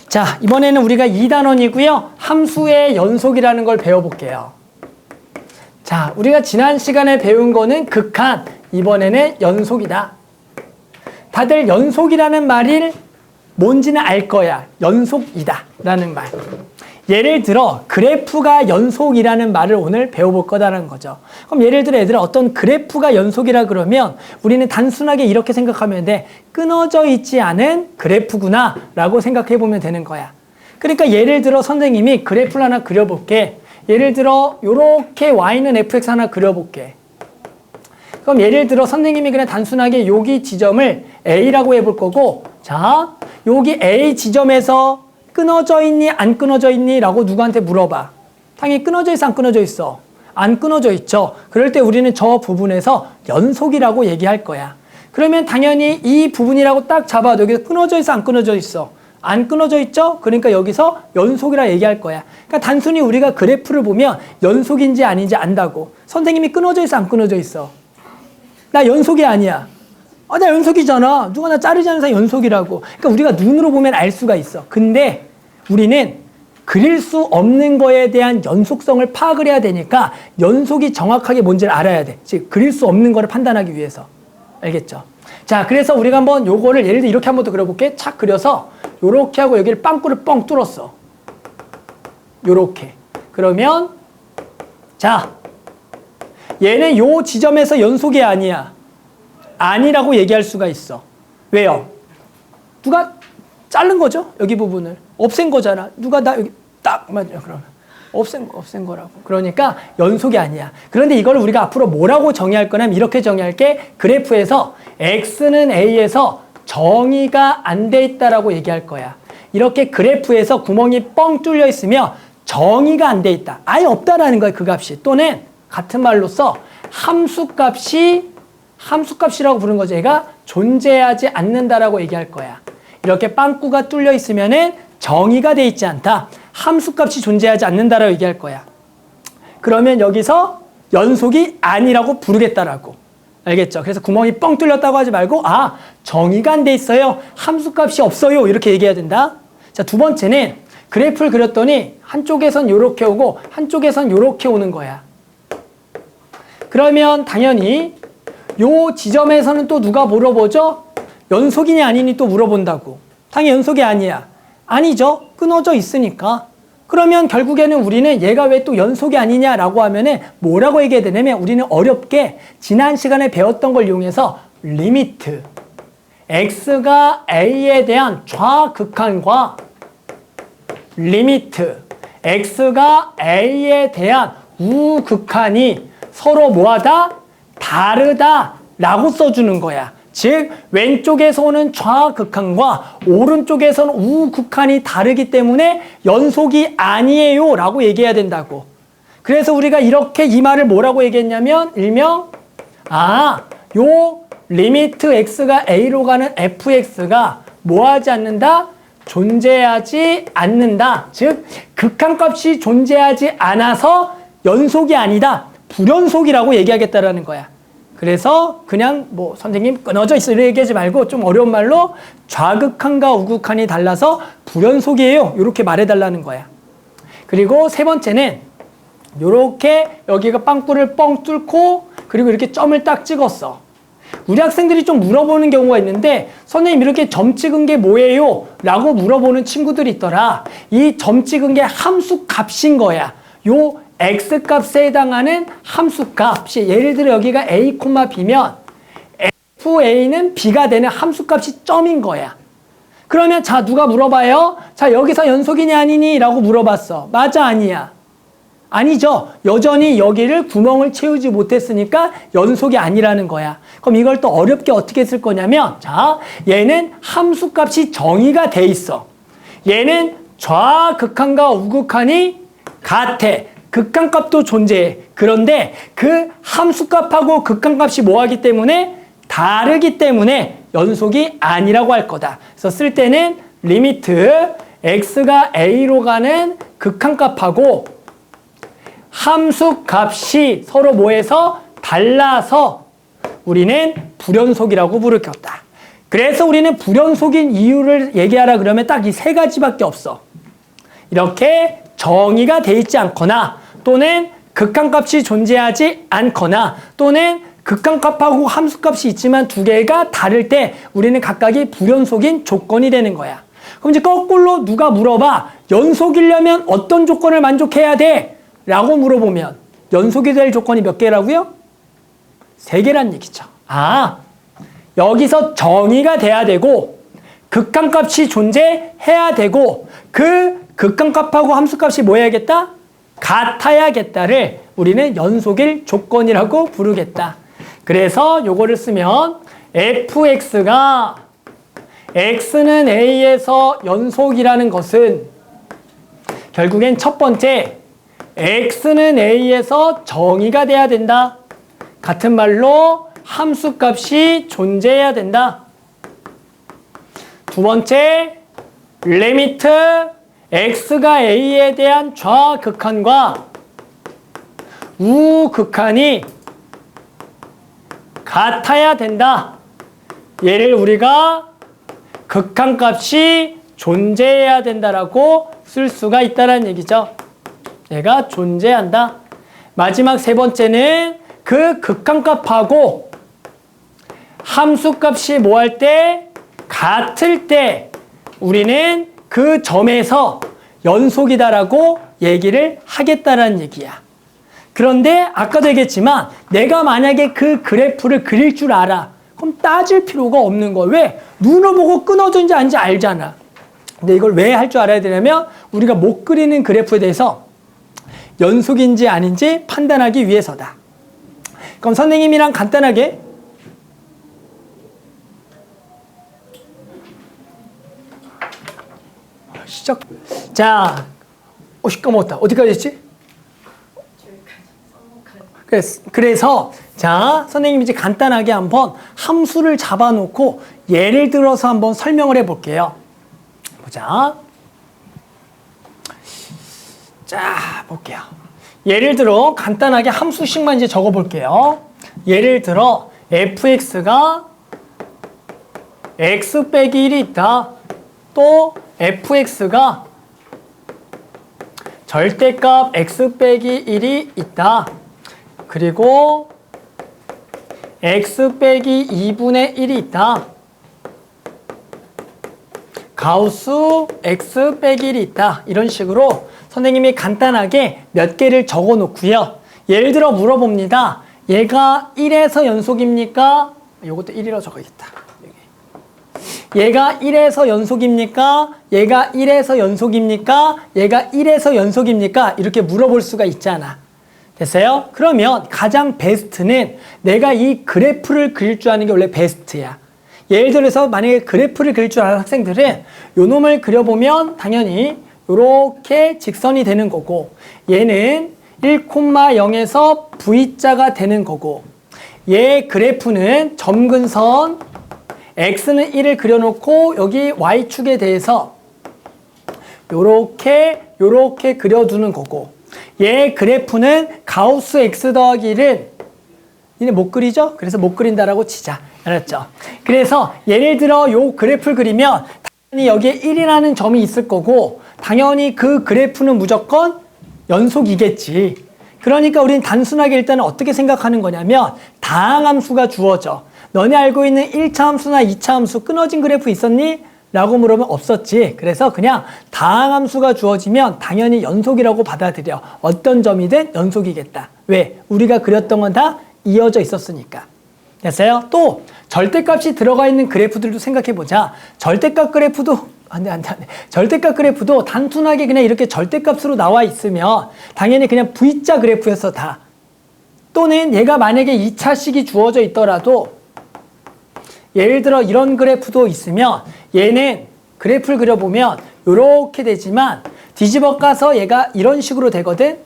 자, 이번에는 우리가 2단원이고요. 함수의 연속이라는 걸 배워볼게요. 자, 우리가 지난 시간에 배운 거는 극한, 이번에는 연속이다. 다들 연속이라는 말이 뭔지는 알 거야. 연속이다 라는 말. 예를 들어 그래프가 연속이라는 말을 오늘 배워볼 거다라는 거죠. 그럼 예를 들어 얘들아, 어떤 그래프가 연속이라 그러면 우리는 단순하게 이렇게 생각하면 돼. 끊어져 있지 않은 그래프구나 라고 생각해 보면 되는 거야. 그러니까 예를 들어 선생님이 그래프를 하나 그려볼게. 예를 들어 요렇게 y는 fx 하나 그려볼게. 그럼 예를 들어 선생님이 그냥 단순하게 여기 지점을 A라고 해볼 거고, 자, 여기 A 지점에서 끊어져 있니 안 끊어져 있니 라고 누구한테 물어봐. 당연히 끊어져 있어 안 끊어져 있어? 안 끊어져 있죠. 그럴 때 우리는 저 부분에서 연속이라고 얘기할 거야. 그러면 당연히 이 부분이라고 딱 잡아도 여기서 끊어져 있어 안 끊어져 있어? 안 끊어져 있죠? 그러니까 여기서 연속이라 얘기할 거야. 그러니까 단순히 우리가 그래프를 보면 연속인지 아닌지 안다고. 선생님이 끊어져 있어 안 끊어져 있어? 나 연속이 아니야. 나 연속이잖아. 누가 나 자르지 않는 사람 연속이라고. 그러니까 우리가 눈으로 보면 알 수가 있어. 근데 우리는 그릴 수 없는 거에 대한 연속성을 파악을 해야 되니까 연속이 정확하게 뭔지를 알아야 돼. 즉 그릴 수 없는 거를 판단하기 위해서. 알겠죠? 자, 그래서 우리가 한번 요거를 예를 들어 이렇게 한번 더 그려볼게. 착 그려서 요렇게 하고 여기를 빵꾸를 뻥 뚫었어. 요렇게. 그러면 자, 얘는 요 지점에서 연속이 아니야. 아니라고 얘기할 수가 있어. 왜요? 누가 자른 거죠? 여기 부분을. 없앤 거잖아. 누가 나 여기 딱 맞아. 그러면 없앤 거라고. 그러니까 연속이 아니야. 그런데 이걸 우리가 앞으로 뭐라고 정의할 거냐면 이렇게 정의할게. 그래프에서 x는 a에서 정의가 안 돼 있다라고 얘기할 거야. 이렇게 그래프에서 구멍이 뻥 뚫려 있으면 정의가 안 돼 있다. 아예 없다라는 거야, 그 값이. 또는 같은 말로써 함수값이라고 부르는 거지. 얘가 존재하지 않는다라고 얘기할 거야. 이렇게 빵꾸가 뚫려 있으면은 정의가 돼 있지 않다. 함수값이 존재하지 않는다라고 얘기할 거야. 그러면 여기서 연속이 아니라고 부르겠다라고. 알겠죠? 그래서 구멍이 뻥 뚫렸다고 하지 말고, 정의가 안 돼 있어요. 함수값이 없어요. 이렇게 얘기해야 된다. 자, 두 번째는 그래프를 그렸더니 한쪽에선 요렇게 오고 한쪽에선 요렇게 오는 거야. 그러면 당연히 요 지점에서는 또 누가 물어보죠? 연속이냐 아니니 또 물어본다고. 당연히 연속이 아니야. 아니죠. 끊어져 있으니까. 그러면 결국에는 우리는 얘가 왜 또 연속이 아니냐라고 하면은 뭐라고 얘기해야 되냐면 우리는 어렵게 지난 시간에 배웠던 걸 이용해서 리미트 x가 a에 대한 좌극한과 리미트 x가 a에 대한 우극한이 서로 뭐하다? 다르다라고 써주는 거야. 즉 왼쪽에서 오는 좌극한과 오른쪽에서는 우극한이 다르기 때문에 연속이 아니에요 라고 얘기해야 된다고. 그래서 우리가 이렇게 이 말을 뭐라고 얘기했냐면 일명 요 리미트 x가 a로 가는 fx가 뭐하지 않는다? 존재하지 않는다. 즉 극한값이 존재하지 않아서 연속이 아니다. 불연속이라고 얘기하겠다라는 거야. 그래서 그냥 뭐 선생님 끊어져 있어 이렇게 얘기하지 말고 좀 어려운 말로 좌극한과 우극한이 달라서 불연속이에요. 이렇게 말해달라는 거야. 그리고 세 번째는 요렇게 여기가 빵꾸를 뻥 뚫고 그리고 이렇게 점을 딱 찍었어. 우리 학생들이 좀 물어보는 경우가 있는데 선생님 이렇게 점 찍은 게 뭐예요? 라고 물어보는 친구들이 있더라. 이 점 찍은 게 함수 값인 거야. 요 x값에 해당하는 함수값이 예를 들어 여기가 a, b면 fa는 b가 되는 함수값이 점인 거야. 그러면 자 누가 물어봐요? 자 여기서 연속이냐 아니니? 라고 물어봤어. 맞아 아니야? 아니죠. 여전히 여기를 구멍을 채우지 못했으니까 연속이 아니라는 거야. 그럼 이걸 또 어렵게 어떻게 쓸 거냐면 자 얘는 함수값이 정의가 돼 있어. 얘는 좌극한과 우극한이 같아. 극한값도 존재해. 그런데 그 함수값하고 극한값이 뭐하기 때문에 다르기 때문에 연속이 아니라고 할 거다. 그래서 쓸 때는 리미트 x가 a로 가는 극한값하고 함수값이 서로 뭐해서 달라서 우리는 불연속이라고 부를 거다. 그래서 우리는 불연속인 이유를 얘기하라 그러면 딱 이 세 가지밖에 없어. 이렇게 정의가 돼 있지 않거나 또는 극한값이 존재하지 않거나 또는 극한값하고 함수값이 있지만 두 개가 다를 때 우리는 각각이 불연속인 조건이 되는 거야. 그럼 이제 거꾸로 누가 물어봐. 연속이려면 어떤 조건을 만족해야 돼? 라고 물어보면 연속이 될 조건이 몇 개라고요? 3개란 얘기죠. 아, 여기서 정의가 돼야 되고 극한값이 존재해야 되고 그 극한값하고 함수값이 뭐 해야겠다? 같아야겠다를 우리는 연속일 조건이라고 부르겠다. 그래서 요거를 쓰면 fx가 x는 a에서 연속이라는 것은 결국엔 첫 번째 x는 a에서 정의가 돼야 된다. 같은 말로 함수값이 존재해야 된다. 두 번째 리미트 x가 a에 대한 좌극한과 우극한이 같아야 된다. 얘를 우리가 극한값이 존재해야 된다라고 쓸 수가 있다는 얘기죠. 얘가 존재한다. 마지막 세 번째는 그 극한값하고 함수값이 뭐 할 때? 같을 때 우리는 그 점에서 연속이다라고 얘기를 하겠다라는 얘기야. 그런데 아까도 얘기했지만 내가 만약에 그 그래프를 그릴 줄 알아. 그럼 따질 필요가 없는 거야. 왜? 눈을 보고 끊어진지 아닌지 알잖아. 근데 이걸 왜 할 줄 알아야 되냐면 우리가 못 그리는 그래프에 대해서 연속인지 아닌지 판단하기 위해서다. 그럼 선생님이랑 간단하게 시작. 자, 까먹었다. 어디까지 했지? 그래서 자, 선생님이 이제 간단하게 한번 함수를 잡아놓고 예를 들어서 한번 설명을 해볼게요. 보자. 자, 볼게요. 예를 들어 간단하게 함수식만 이제 적어볼게요. 예를 들어 fx가 x 빼기 1이 있다. 또 fx가 절대값 x 빼기 1이 있다. 그리고 x 빼기 2분의 1이 있다. 가우스 x 빼기 1이 있다. 이런 식으로 선생님이 간단하게 몇 개를 적어 놓고요. 예를 들어 물어봅니다. 얘가 1에서 연속입니까? 요것도 1이라고 적어야겠다. 얘가 1에서 연속입니까? 얘가 1에서 연속입니까? 얘가 1에서 연속입니까? 이렇게 물어볼 수가 있잖아. 됐어요? 그러면 가장 베스트는 내가 이 그래프를 그릴 줄 아는 게 원래 베스트야. 예를 들어서 만약에 그래프를 그릴 줄 아는 학생들은 요 놈을 그려보면 당연히 요렇게 직선이 되는 거고 얘는 1,0에서 V자가 되는 거고 얘 그래프는 점근선 x는 1을 그려놓고 여기 y축에 대해서 요렇게 그려두는 거고 얘 그래프는 가우스 x 더하기 1은 얘네 못 그리죠? 그래서 못 그린다라고 치자. 알았죠? 그래서 예를 들어 요 그래프를 그리면 당연히 여기에 1이라는 점이 있을 거고 당연히 그 그래프는 무조건 연속이겠지. 그러니까 우리는 단순하게 일단은 어떻게 생각하는 거냐면 다항함수가 주어져. 너네 알고 있는 1차 함수나 2차 함수 끊어진 그래프 있었니? 라고 물으면 없었지. 그래서 그냥 다항함수가 주어지면 당연히 연속이라고 받아들여. 어떤 점이든 연속이겠다. 왜? 우리가 그렸던 건 다 이어져 있었으니까. 됐어요? 또 절대값이 들어가 있는 그래프들도 생각해보자. 절대값 그래프도 안 돼. 절대값 그래프도 단순하게 그냥 이렇게 절대값으로 나와 있으면 당연히 그냥 V자 그래프였어 다. 또는 얘가 만약에 2차식이 주어져 있더라도 예를 들어 이런 그래프도 있으면 얘는 그래프를 그려보면 이렇게 되지만 뒤집어 까서 얘가 이런 식으로 되거든.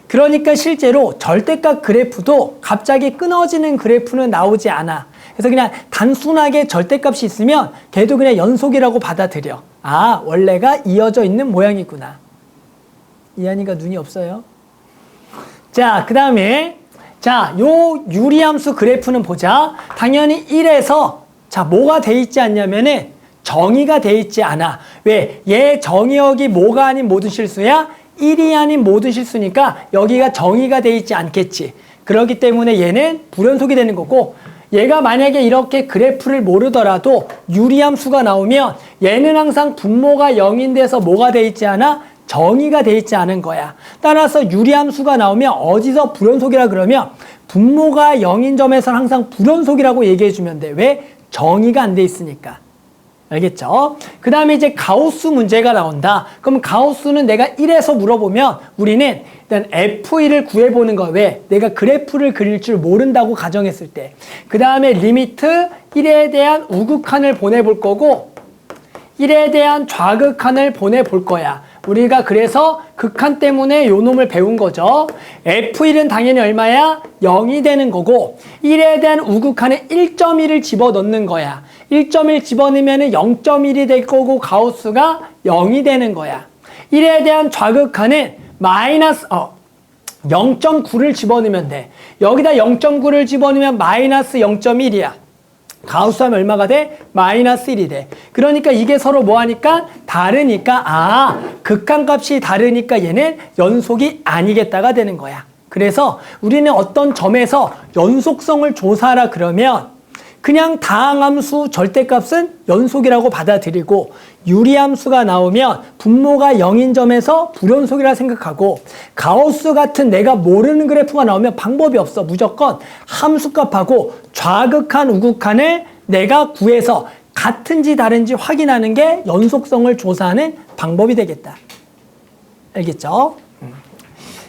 그러니까 실제로 절대값 그래프도 갑자기 끊어지는 그래프는 나오지 않아. 그래서 그냥 단순하게 절대값이 있으면 걔도 그냥 연속이라고 받아들여. 아, 원래가 이어져 있는 모양이구나. 이한이가 눈이 없어요. 자, 그 다음에 자, 요 유리함수 그래프는 보자. 당연히 1에서 자, 뭐가 돼 있지 않냐면은 정의가 돼 있지 않아. 왜? 얘 정의역이 뭐가 아닌 모든 실수야? 1이 아닌 모든 실수니까 여기가 정의가 돼 있지 않겠지. 그렇기 때문에 얘는 불연속이 되는 거고, 얘가 만약에 이렇게 그래프를 모르더라도 유리함수가 나오면 얘는 항상 분모가 0인데서 뭐가 돼 있지 않아? 정의가 돼 있지 않은 거야. 따라서 유리함수가 나오면 어디서 불연속이라 그러면 분모가 0인 점에서는 항상 불연속이라고 얘기해 주면 돼. 왜? 정의가 안 돼 있으니까. 알겠죠? 그 다음에 이제 가우스 문제가 나온다. 그럼 가우스는 내가 1에서 물어보면 우리는 일단 F1을 구해보는 거야. 왜? 내가 그래프를 그릴 줄 모른다고 가정했을 때. 그 다음에 리미트 1에 대한 우극한을 보내볼 거고 1에 대한 좌극한을 보내볼 거야. 우리가 그래서 극한 때문에 요 놈을 배운 거죠. F1은 당연히 얼마야? 0이 되는 거고 1에 대한 우극한에 1.1을 집어넣는 거야. 1.1 집어넣으면 0.1이 될 거고 가우스가 0이 되는 거야. 1에 대한 좌극한은 마이너스 0.9를 집어넣으면 돼. 여기다 0.9를 집어넣으면 마이너스 0.1이야. 가우스 하면 얼마가 돼? 마이너스 1이 돼. 그러니까 이게 서로 뭐 하니까? 다르니까 극한값이 다르니까 얘는 연속이 아니겠다가 되는 거야. 그래서 우리는 어떤 점에서 연속성을 조사하라 그러면 그냥 다항함수 절대값은 연속이라고 받아들이고 유리함수가 나오면 분모가 0인 점에서 불연속이라 생각하고 가우스 같은 내가 모르는 그래프가 나오면 방법이 없어. 무조건 함수값하고 좌극한, 우극한을 내가 구해서 같은지 다른지 확인하는 게 연속성을 조사하는 방법이 되겠다. 알겠죠?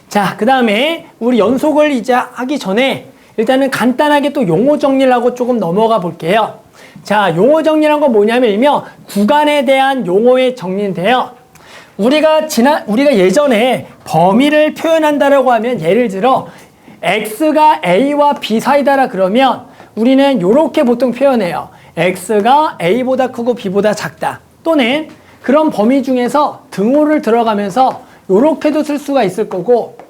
자, 그 다음에 우리 연속을 이제 하기 전에 일단은 간단하게 또 용어 정리를 하고 조금 넘어가 볼게요. 자, 용어 정리란 건 뭐냐면 일명 구간에 대한 용어의 정리인데요. 우리가 예전에 범위를 표현한다라고 하면 예를 들어 x가 a와 b 사이다라 그러면 우리는 이렇게 보통 표현해요. x가 a보다 크고 b보다 작다. 또는 그런 범위 중에서 등호를 들어가면서 이렇게도 쓸 수가 있을 거고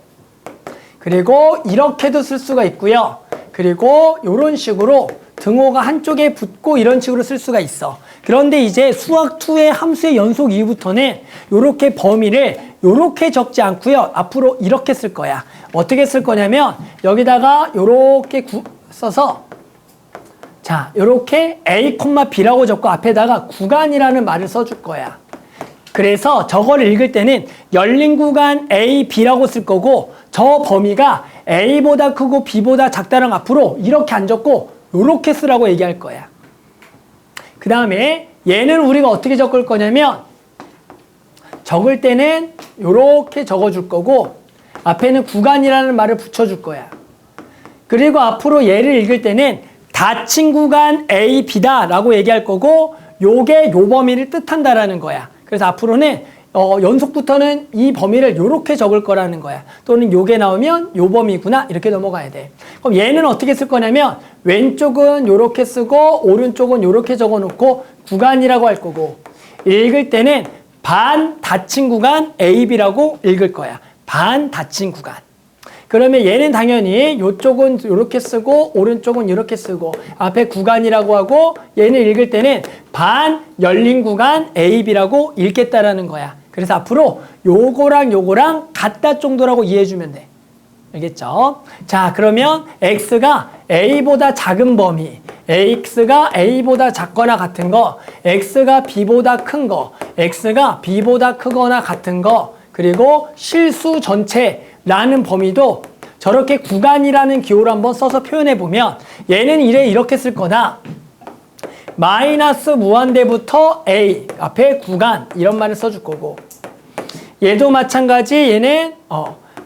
그리고 이렇게도 쓸 수가 있고요. 그리고 이런 식으로 등호가 한쪽에 붙고 이런 식으로 쓸 수가 있어. 그런데 이제 수학 2의 함수의 연속 이후부터는 이렇게 범위를 이렇게 적지 않고요. 앞으로 이렇게 쓸 거야. 어떻게 쓸 거냐면 여기다가 이렇게 써서 자, 이렇게 a, b라고 적고 앞에다가 구간이라는 말을 써줄 거야. 그래서 저걸 읽을 때는 열린 구간 A, B라고 쓸 거고 저 범위가 A보다 크고 B보다 작다랑 앞으로 이렇게 안 적고 이렇게 쓰라고 얘기할 거야. 그 다음에 얘는 우리가 어떻게 적을 거냐면 적을 때는 이렇게 적어줄 거고 앞에는 구간이라는 말을 붙여줄 거야. 그리고 앞으로 얘를 읽을 때는 닫힌 구간 A, B다 라고 얘기할 거고 요게 요 범위를 뜻한다라는 거야. 그래서 앞으로는 연속부터는 이 범위를 요렇게 적을 거라는 거야. 또는 요게 나오면 요 범위구나 이렇게 넘어가야 돼. 그럼 얘는 어떻게 쓸 거냐면 왼쪽은 요렇게 쓰고 오른쪽은 요렇게 적어놓고 구간이라고 할 거고 읽을 때는 반 닫힌 구간 A, B라고 읽을 거야. 반 닫힌 구간. 그러면 얘는 당연히 이쪽은 이렇게 쓰고 오른쪽은 이렇게 쓰고 앞에 구간이라고 하고 얘는 읽을 때는 반 열린 구간 A, B라고 읽겠다라는 거야. 그래서 앞으로 요거랑 같다 정도라고 이해해주면 돼. 알겠죠? 자, 그러면 X가 A보다 작은 범위, X가 A보다 작거나 같은 거, X가 B보다 큰 거, X가 B보다 크거나 같은 거, 그리고 실수 전체라는 범위도 저렇게 구간이라는 기호를 한번 써서 표현해보면 얘는 이렇게 쓸 거다. 마이너스 무한대부터 A, 앞에 구간 이런 말을 써줄 거고 얘도 마찬가지 얘는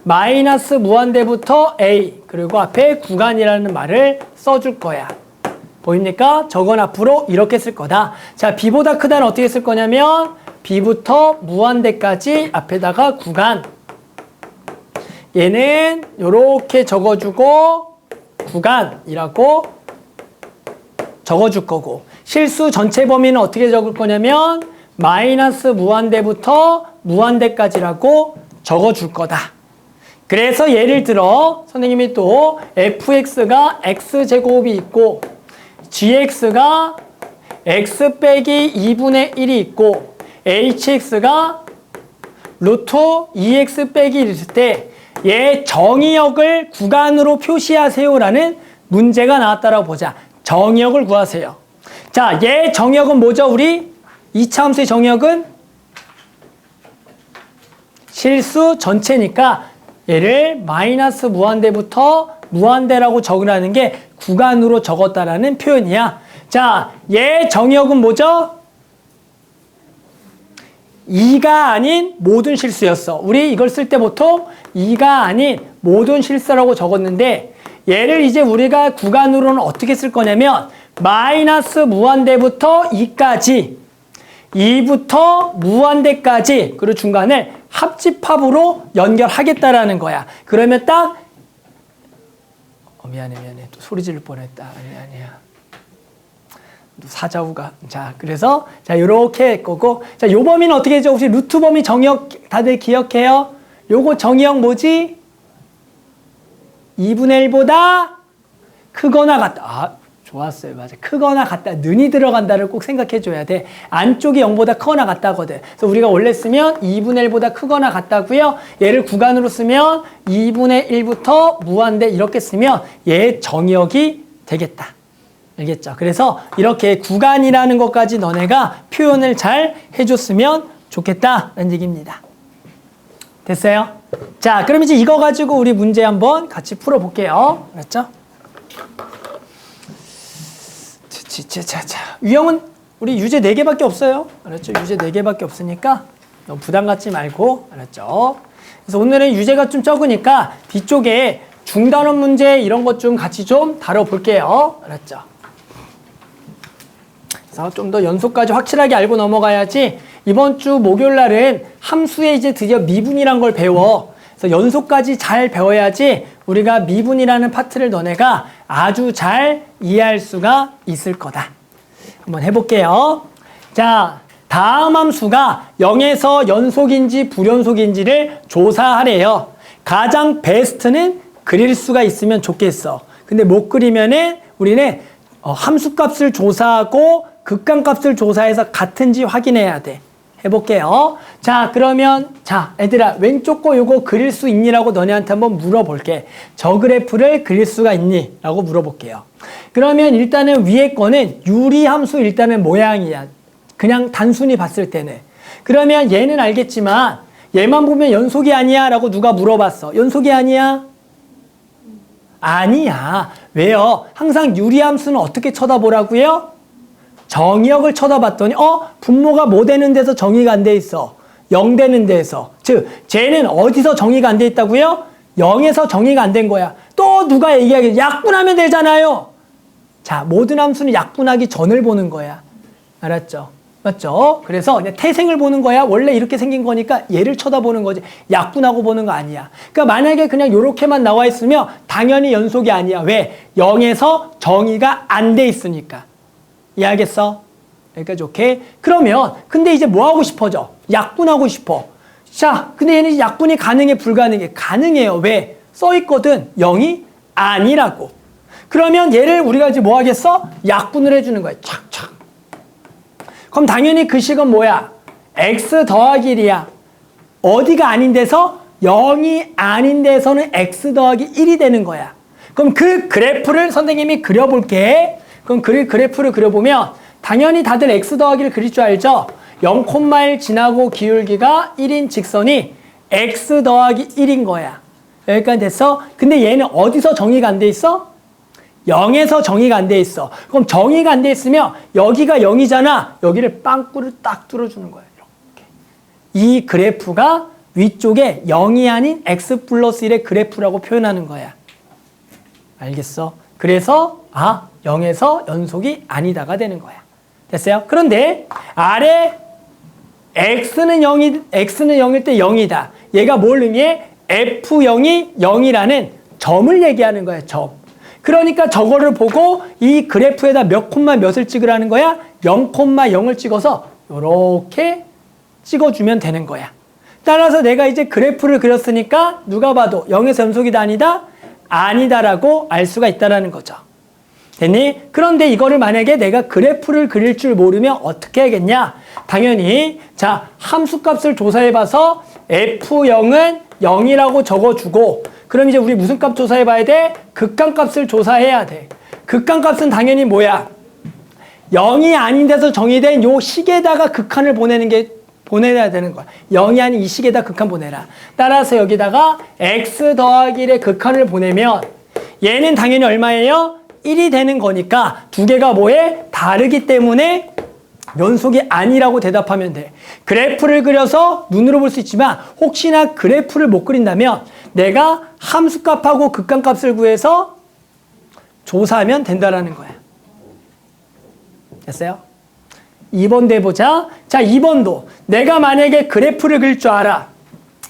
마이너스 무한대부터 A 그리고 앞에 구간이라는 말을 써줄 거야. 보입니까? 저건 앞으로 이렇게 쓸 거다. 자, B보다 크다는 어떻게 쓸 거냐면 B부터 무한대까지 앞에다가 구간 얘는 이렇게 적어주고 구간이라고 적어줄 거고 실수 전체 범위는 어떻게 적을 거냐면 마이너스 무한대부터 무한대까지라고 적어줄 거다. 그래서 예를 들어 선생님이 또 fx가 x제곱이 있고 gx가 x 빼기 2분의 1이 있고 hx가 루트 2x 빼기 1일 때 얘 정의역을 구간으로 표시하세요라는 문제가 나왔다라고 보자. 정의역을 구하세요. 자, 얘 정의역은 뭐죠? 우리 2차 함수의 정의역은 실수 전체니까 얘를 마이너스 무한대부터 무한대라고 적으라는 게 구간으로 적었다라는 표현이야. 자, 얘 정의역은 뭐죠? 2가 아닌 모든 실수였어. 우리 이걸 쓸 때 보통 2가 아닌 모든 실수라고 적었는데 얘를 이제 우리가 구간으로는 어떻게 쓸 거냐면 마이너스 무한대부터 2까지 2부터 무한대까지 그리고 중간을 합집합으로 연결하겠다라는 거야. 그러면 딱 미안해 또 소리 지를 뻔했다. 아니야. 사자우가. 자, 그래서 자 요렇게 할 거고 자, 요 범위는 어떻게 되죠? 혹시 루트 범위 정의역 다들 기억해요? 요거 정의역 뭐지? 2분의 1보다 크거나 같다. 아, 좋았어요. 맞아. 크거나 같다. 는이 들어간다를 꼭 생각해 줘야 돼. 안쪽이 0보다 크거나 같다거든. 그래서 우리가 원래 쓰면 2분의 1보다 크거나 같다고요. 얘를 구간으로 쓰면 2분의 1부터 무한대 이렇게 쓰면 얘 정의역이 되겠다. 알겠죠? 그래서 이렇게 구간이라는 것까지 너네가 표현을 잘 해줬으면 좋겠다라는 얘기입니다. 됐어요? 자, 그럼 이제 이거 가지고 우리 문제 한번 같이 풀어볼게요. 알았죠? 자. 유형은 우리 유제 4개밖에 없어요. 알았죠? 유제 4개밖에 없으니까 너무 부담 갖지 말고. 알았죠? 그래서 오늘은 유제가 좀 적으니까 뒤쪽에 중단원 문제 이런 것 좀 같이 좀 다뤄볼게요. 알았죠? 그래서 좀 더 연속까지 확실하게 알고 넘어가야지 이번 주 목요일 날은 함수에 이제 드디어 미분이란 걸 배워. 그래서 연속까지 잘 배워야지 우리가 미분이라는 파트를 너네가 아주 잘 이해할 수가 있을 거다. 한번 해볼게요. 자, 다음 함수가 0에서 연속인지 불연속인지를 조사하래요. 가장 베스트는 그릴 수가 있으면 좋겠어. 근데 못 그리면은 우리는 함수값을 조사하고 극한값을 조사해서 같은지 확인해야 돼. 해볼게요. 자, 그러면 자, 얘들아 왼쪽 거 요거 그릴 수 있니라고 너네한테 한번 물어볼게. 저 그래프를 그릴 수가 있니? 라고 물어볼게요. 그러면 일단은 위에 거는 유리함수 일단은 모양이야. 그냥 단순히 봤을 때는. 그러면 얘는 알겠지만 얘만 보면 연속이 아니야? 라고 누가 물어봤어. 연속이 아니야? 아니야. 왜요? 항상 유리함수는 어떻게 쳐다보라고요? 정의역을 쳐다봤더니 분모가 뭐 되는 데서 정의가 안 돼 있어. 0 되는 데서. 즉 쟤는 어디서 정의가 안 돼 있다고요? 0에서 정의가 안 된 거야. 또 누가 얘기하겠지? 약분하면 되잖아요. 자, 모든 함수는 약분하기 전을 보는 거야. 알았죠? 맞죠? 그래서 그냥 태생을 보는 거야. 원래 이렇게 생긴 거니까 얘를 쳐다보는 거지. 약분하고 보는 거 아니야. 그러니까 만약에 그냥 요렇게만 나와 있으면 당연히 연속이 아니야. 왜? 0에서 정의가 안 돼 있으니까. 이해하겠어? 여기까지 오케이? 그러면 근데 이제 뭐 하고 싶어져? 약분하고 싶어. 자, 근데 얘는 약분이 가능해 불가능해? 가능해요. 왜? 써있거든. 0이 아니라고. 그러면 얘를 우리가 이제 뭐 하겠어? 약분을 해주는 거야. 착착. 그럼 당연히 그 식은 뭐야? x 더하기 1이야. 어디가 아닌 데서? 0이 아닌 데서는 x 더하기 1이 되는 거야. 그럼 그 그래프를 선생님이 그려볼게. 그럼 그래프를 그려보면 당연히 다들 x 더하기를 그릴 줄 알죠? 0,1 지나고 기울기가 1인 직선이 x 더하기 1인 거야. 여기까지 됐어? 근데 얘는 어디서 정의가 안 돼 있어? 0에서 정의가 안 돼 있어. 그럼 정의가 안 돼 있으면 여기가 0이잖아. 여기를 빵꾸를 딱 뚫어주는 거야. 이렇게. 이 그래프가 위쪽에 0이 아닌 x 플러스 1의 그래프라고 표현하는 거야. 알겠어? 그래서 0에서 연속이 아니다가 되는 거야. 됐어요? 그런데 아래 x는 0일 때 0이다. 얘가 뭘 의미해? f0이 0이라는 점을 얘기하는 거야. 점. 그러니까 저거를 보고 이 그래프에다 몇 콤마 몇을 찍으라는 거야? 0,0을 찍어서 이렇게 찍어주면 되는 거야. 따라서 내가 이제 그래프를 그렸으니까 누가 봐도 0에서 연속이다 아니다? 아니다라고 알 수가 있다라는 거죠. 됐니? 그런데 이거를 만약에 내가 그래프를 그릴 줄 모르면 어떻게 해야겠냐? 당연히 자, 함수값을 조사해봐서 F0은 0이라고 적어주고, 그럼 이제 우리 무슨 값 조사해봐야 돼? 극한값을 조사해야 돼. 극한값은 당연히 뭐야? 0이 아닌 데서 정의된 요 식에다가 극한을 보내야 되는 거야. 0이 아닌 이 식에다 극한 보내라. 따라서 여기다가 x 더하기 1의 극한을 보내면 얘는 당연히 얼마예요? 1이 되는 거니까 두 개가 뭐해? 다르기 때문에 연속이 아니라고 대답하면 돼. 그래프를 그려서 눈으로 볼 수 있지만 혹시나 그래프를 못 그린다면 내가 함수값하고 극한값을 구해서 조사하면 된다라는 거야. 됐어요? 2번도 해보자. 자, 2번도 내가 만약에 그래프를 그릴 줄 알아.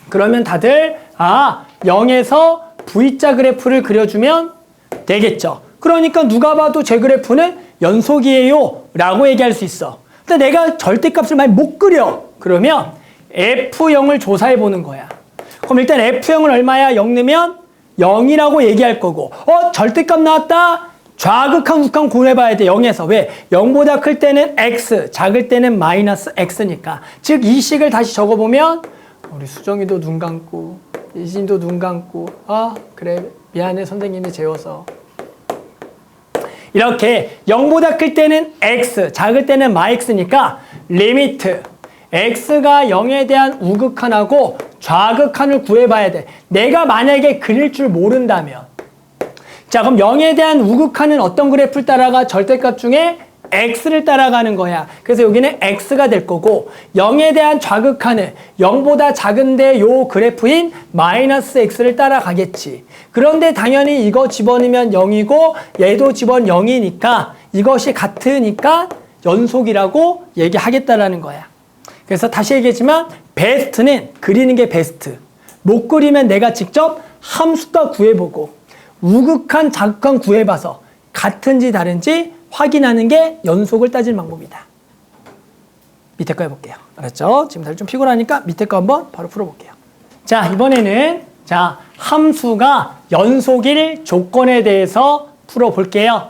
그러면 다들 0에서 V자 그래프를 그려주면 되겠죠. 그러니까 누가 봐도 제 그래프는 연속이에요 라고 얘기할 수 있어. 근데 내가 절대값을 많이 못 그려. 그러면 F0을 조사해 보는 거야. 그럼 일단 F0은 얼마야? 0 넣으면 0이라고 얘기할 거고, 절대값 나왔다? 좌극한 우극한 구해봐야 돼. 0에서. 왜? 0보다 클 때는 x, 작을 때는 마이너스 x니까. 즉 이 식을 다시 적어보면 우리 수정이도 눈 감고 이진도 눈 감고 그래 미안해 선생님이 재워서. 이렇게 0보다 클 때는 x, 작을 때는 마x니까 리미트 x가 0에 대한 우극한하고 좌극한을 구해봐야 돼. 내가 만약에 그릴 줄 모른다면. 자, 그럼 0에 대한 우극한은 어떤 그래프를 따라가? 절대값 중에 x를 따라가는 거야. 그래서 여기는 x가 될 거고, 0에 대한 좌극한은 0보다 작은데 요 그래프인 마이너스 x를 따라가겠지. 그런데 당연히 이거 집어넣으면 0이고 얘도 집어넣으면 0이니까 이것이 같으니까 연속이라고 얘기하겠다라는 거야. 그래서 다시 얘기했지만 베스트는 그리는 게 베스트. 못 그리면 내가 직접 함수값 구해보고 우극한, 자극한 구해봐서 같은지 다른지 확인하는 게 연속을 따질 방법이다. 밑에 거 해볼게요. 알았죠? 지금 다들 좀 피곤하니까 밑에 거 한번 바로 풀어볼게요. 자, 이번에는 함수가 연속일 조건에 대해서 풀어볼게요.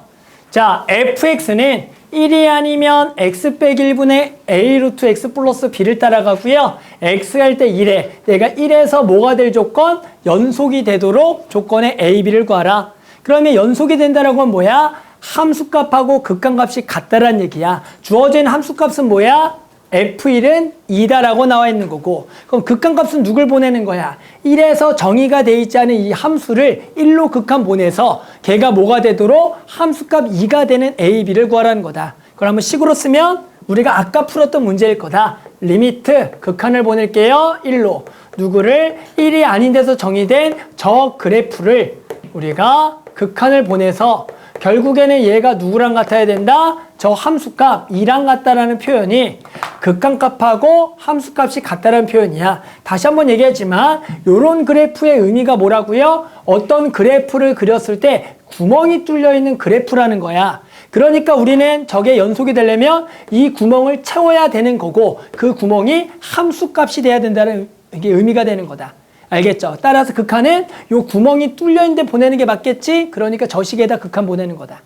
자, fx는 1이 아니면 x 빼기 1분의 a 루트 x 플러스 b를 따라가고요. x가 할 때 1에 내가 1에서 뭐가 될 조건? 연속이 되도록 조건에 a, b를 구하라. 그러면 연속이 된다라고 하면 뭐야? 함수값하고 극한값이 같다라는 얘기야. 주어진 함수값은 뭐야? f1은 2다라고 나와 있는 거고, 그럼 극한값은 누굴 보내는 거야? 1에서 정의가 돼 있지 않은 이 함수를 1로 극한 보내서 걔가 뭐가 되도록 함수값 2가 되는 a, b를 구하라는 거다. 그걸 한번 식으로 쓰면 우리가 아까 풀었던 문제일 거다. 리미트 극한을 보낼게요. 1로. 누구를? 1이 아닌 데서 정의된 저 그래프를 우리가 극한을 보내서 결국에는 얘가 누구랑 같아야 된다? 저 함수값 2랑 같다라는 표현이 극한값하고 함수값이 같다라는 표현이야. 다시 한번 얘기했지만 이런 그래프의 의미가 뭐라고요? 어떤 그래프를 그렸을 때 구멍이 뚫려 있는 그래프라는 거야. 그러니까 우리는 저게 연속이 되려면 이 구멍을 채워야 되는 거고 그 구멍이 함수값이 돼야 된다는 게 의미가 되는 거다. 알겠죠? 따라서 극한은 요 구멍이 뚫려 있는데 보내는 게 맞겠지? 그러니까 저 식에다 극한 보내는 거다.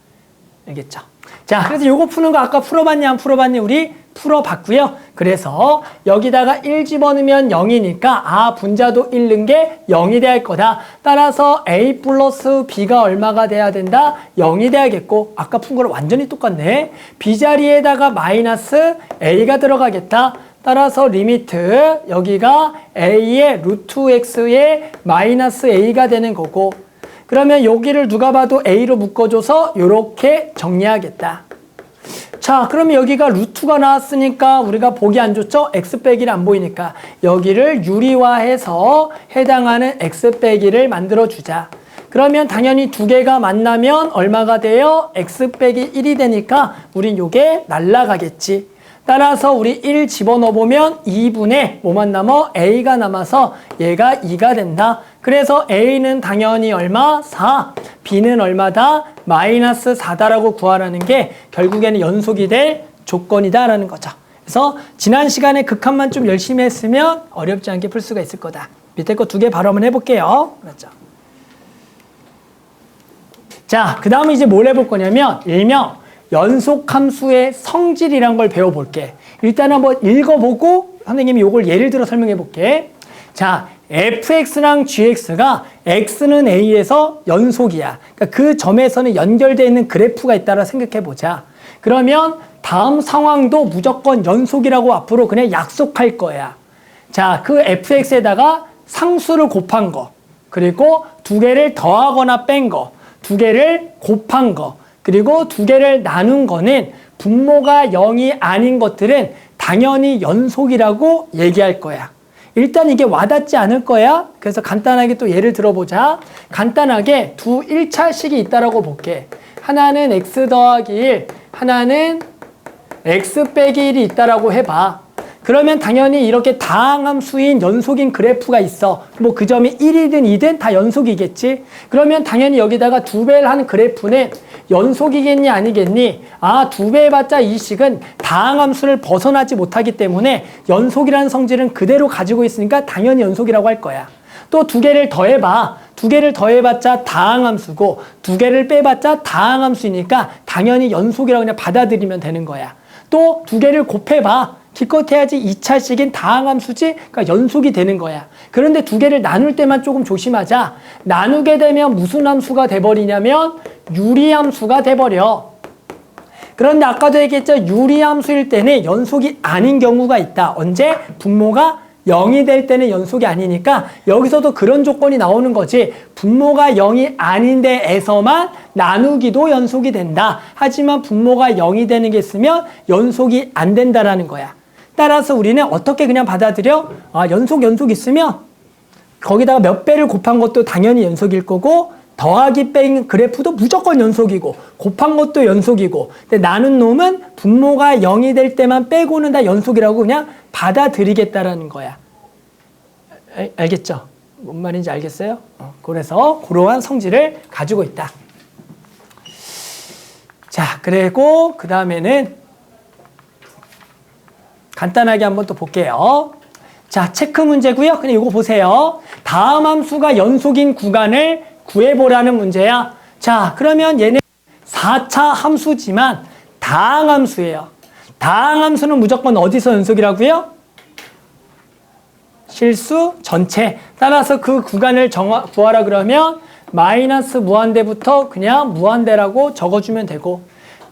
알겠죠? 자, 그래서 요거 푸는 거 아까 풀어봤니 안 풀어봤니? 우리 풀어봤고요. 그래서 여기다가 1 집어넣으면 0이니까 분자도 1 넣은 게 0이 돼야 할 거다. 따라서 a 플러스 b가 얼마가 돼야 된다? 0이 돼야겠고, 아까 푼 거랑 완전히 똑같네. b 자리에다가 마이너스 a가 들어가겠다. 따라서 리미트 여기가 a의 루트 x의 마이너스 a가 되는 거고, 그러면 여기를 누가 봐도 a로 묶어줘서 이렇게 정리하겠다. 자, 그러면 여기가 루트가 나왔으니까 우리가 보기 안 좋죠? x 빼기를 안 보이니까 여기를 유리화해서 해당하는 x 빼기를 만들어주자. 그러면 당연히 두 개가 만나면 얼마가 돼요? x 빼기 1이 되니까 우린 요게 날라가겠지. 따라서 우리 1 집어넣어보면 2분의 뭐만 남아? a가 남아서 얘가 2가 된다. 그래서 a는 당연히 얼마? 4. b는 얼마다? 마이너스 4다라고 구하라는 게 결국에는 연속이 될 조건이다라는 거죠. 그래서 지난 시간에 극한만 좀 열심히 했으면 어렵지 않게 풀 수가 있을 거다. 밑에 거 두 개 바로 한번 해볼게요. 그렇죠? 자, 그 다음에 이제 뭘 해볼 거냐면 일명 연속함수의 성질이란 걸 배워볼게. 일단 한번 읽어보고 선생님이 요걸 예를 들어 설명해 볼게. 자, fx랑 gx가 x는 a에서 연속이야. 그러니까 그 점에서는 연결되어 있는 그래프가 있다라 생각해 보자. 그러면 다음 상황도 무조건 연속이라고 앞으로 그냥 약속할 거야. 자, 그 fx에다가 상수를 곱한 거, 그리고 두 개를 더하거나 뺀 거, 두 개를 곱한 거, 그리고 두 개를 나눈 거는 분모가 0이 아닌 것들은 당연히 연속이라고 얘기할 거야. 일단 이게 와닿지 않을 거야. 그래서 간단하게 또 예를 들어보자. 간단하게 두 1차식이 있다라고 볼게. 하나는 x 더하기 1, 하나는 x 빼기 1이 있다라고 해봐. 그러면 당연히 이렇게 다항함수인 연속인 그래프가 있어. 뭐 그 점이 1이든 2든 다 연속이겠지. 그러면 당연히 여기다가 두 배를 한 그래프는 연속이겠니 아니겠니? 아, 두 배 해봤자 이 식은 다항함수를 벗어나지 못하기 때문에 연속이라는 성질은 그대로 가지고 있으니까 당연히 연속이라고 할 거야. 또 두 개를 더해봐. 두 개를 더해봤자 다항함수고 두 개를 빼봤자 다항함수니까 당연히 연속이라고 그냥 받아들이면 되는 거야. 또 두 개를 곱해봐. 기껏 해야지 2차식인 다항함수지, 그러니까 연속이 되는 거야. 그런데 두 개를 나눌 때만 조금 조심하자. 나누게 되면 무슨 함수가 돼버리냐면 유리함수가 돼버려. 그런데 아까도 얘기했죠. 유리함수일 때는 연속이 아닌 경우가 있다. 언제? 분모가 0이 될 때는 연속이 아니니까 여기서도 그런 조건이 나오는 거지. 분모가 0이 아닌데에서만 나누기도 연속이 된다. 하지만 분모가 0이 되는 게 있으면 연속이 안 된다라는 거야. 따라서 우리는 어떻게 그냥 받아들여? 아, 연속 있으면 거기다가 몇 배를 곱한 것도 당연히 연속일 거고 더하기 뺀 그래프도 무조건 연속이고 곱한 것도 연속이고 근데 나눈 놈은 분모가 0이 될 때만 빼고는 다 연속이라고 그냥 받아들이겠다라는 거야. 알겠죠? 뭔 말인지 알겠어요? 그래서 그러한 성질을 가지고 있다. 자, 그리고 그 다음에는 간단하게 한번 또 볼게요. 자, 체크 문제고요. 그냥 이거 보세요. 다음 함수가 연속인 구간을 구해보라는 문제야. 자, 그러면 얘는 4차 함수지만 다항함수예요. 다항함수는 무조건 어디서 연속이라고요? 실수 전체. 따라서 그 구간을 구하라 그러면 마이너스 무한대부터 그냥 무한대라고 적어주면 되고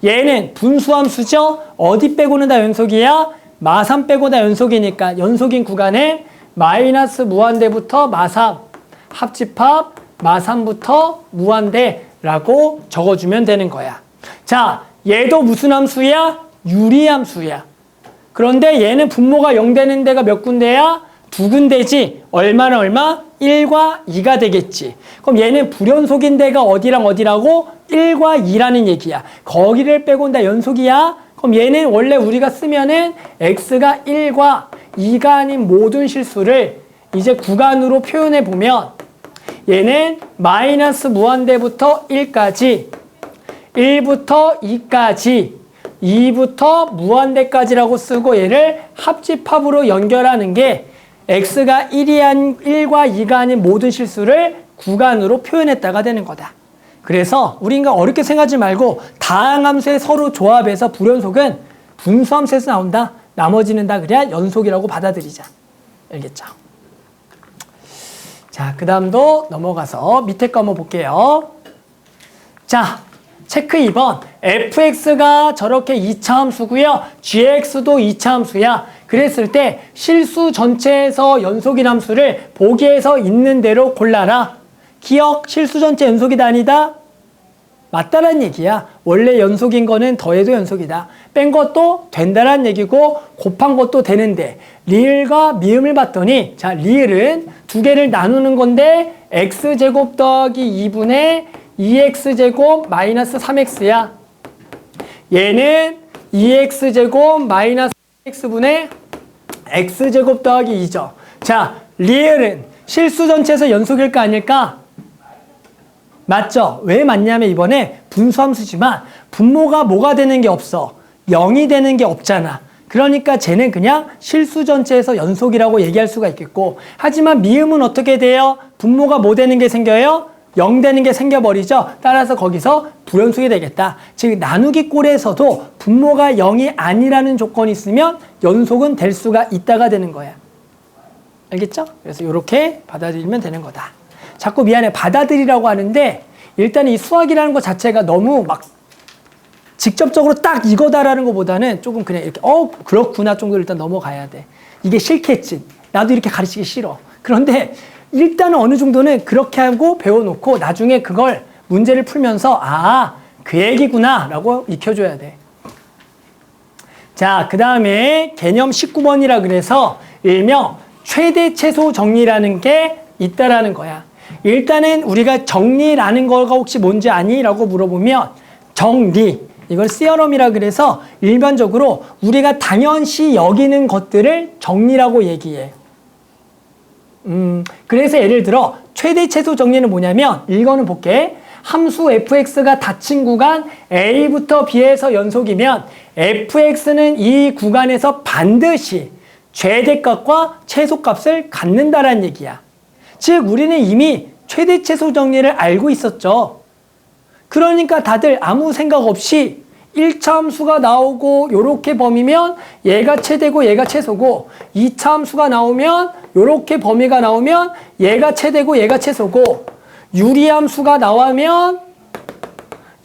얘는 분수함수죠? 어디 빼고는 다 연속이야? 마3 빼고 다 연속이니까 연속인 구간에 마이너스 무한대부터 마3 합집합 마3부터 무한대라고 적어주면 되는 거야. 자, 얘도 무슨 함수야? 유리함수야. 그런데 얘는 분모가 0 되는 데가 몇 군데야? 두 군데지. 얼마나 얼마? 1과 2가 되겠지. 그럼 얘는 불연속인 데가 어디랑 어디라고? 1과 2라는 얘기야. 거기를 빼고는 다 연속이야. 그럼 얘는 원래 우리가 쓰면은 x가 1과 2가 아닌 모든 실수를 이제 구간으로 표현해 보면 얘는 마이너스 무한대부터 1까지 1부터 2까지 2부터 무한대까지라고 쓰고 얘를 합집합으로 연결하는 게 x가 1과 2가 아닌 모든 실수를 구간으로 표현했다가 되는 거다. 그래서 우리가 어렵게 생각하지 말고 다항함수의 서로 조합해서 불연속은 분수함수에서 나온다. 나머지는 다 그냥 연속이라고 받아들이자. 알겠죠? 자, 그 다음도 넘어가서 밑에 거 한번 볼게요. 자, 체크 2번. fx가 저렇게 2차 함수고요. gx도 2차 함수야. 그랬을 때 실수 전체에서 연속인 함수를 보기에서 있는 대로 골라라. 기억, 실수 전체 연속이다 아니다? 맞다란 얘기야. 원래 연속인 거는 더해도 연속이다. 뺀 것도 된다란 얘기고 곱한 것도 되는데 리을과 미음을 봤더니 자, 리을은 두 개를 나누는 건데 x제곱 더하기 2분의 2x제곱 마이너스 3x야. 얘는 2x제곱 마이너스 3x분의 x제곱 더하기 2죠. 자, 리을은 실수 전체에서 연속일까 아닐까? 맞죠? 왜 맞냐면 이번에 분수함수지만 분모가 뭐가 되는 게 없어. 0이 되는 게 없잖아. 그러니까 쟤는 그냥 실수 전체에서 연속이라고 얘기할 수가 있겠고 하지만 미음은 어떻게 돼요? 분모가 뭐 되는 게 생겨요? 0 되는 게 생겨버리죠. 따라서 거기서 불연속이 되겠다. 즉 나누기 꼴에서도 분모가 0이 아니라는 조건이 있으면 연속은 될 수가 있다가 되는 거야. 알겠죠? 그래서 이렇게 받아들이면 되는 거다. 자꾸 미안해 받아들이라고 하는데 일단 이 수학이라는 것 자체가 너무 막 직접적으로 딱 이거다라는 것보다는 조금 그냥 이렇게 그렇구나 정도로 일단 넘어가야 돼. 이게 싫겠지. 나도 이렇게 가르치기 싫어. 그런데 일단은 어느 정도는 그렇게 하고 배워놓고 나중에 그걸 문제를 풀면서 그 얘기구나 라고 익혀줘야 돼. 자, 그 다음에 개념 19번이라 그래서 일명 최대 최소 정리라는 게 있다라는 거야. 일단은 우리가 정리라는 거가 혹시 뭔지 아니? 라고 물어보면 정리, 이걸 시어럼이라 그래서 일반적으로 우리가 당연시 여기는 것들을 정리라고 얘기해. 그래서 예를 들어 최대 최소 정리는 뭐냐면 이거는 볼게. 함수 fx가 닫힌 구간 a부터 b에서 연속이면 fx는 이 구간에서 반드시 최대값과 최소값을 갖는다라는 얘기야. 즉 우리는 이미 최대 최소 정리를 알고 있었죠. 그러니까 다들 아무 생각 없이 1차 함수가 나오고 요렇게 범위면 얘가 최대고 얘가 최소고 2차 함수가 나오면 요렇게 범위가 나오면 얘가 최대고 얘가 최소고 유리함수가 나오면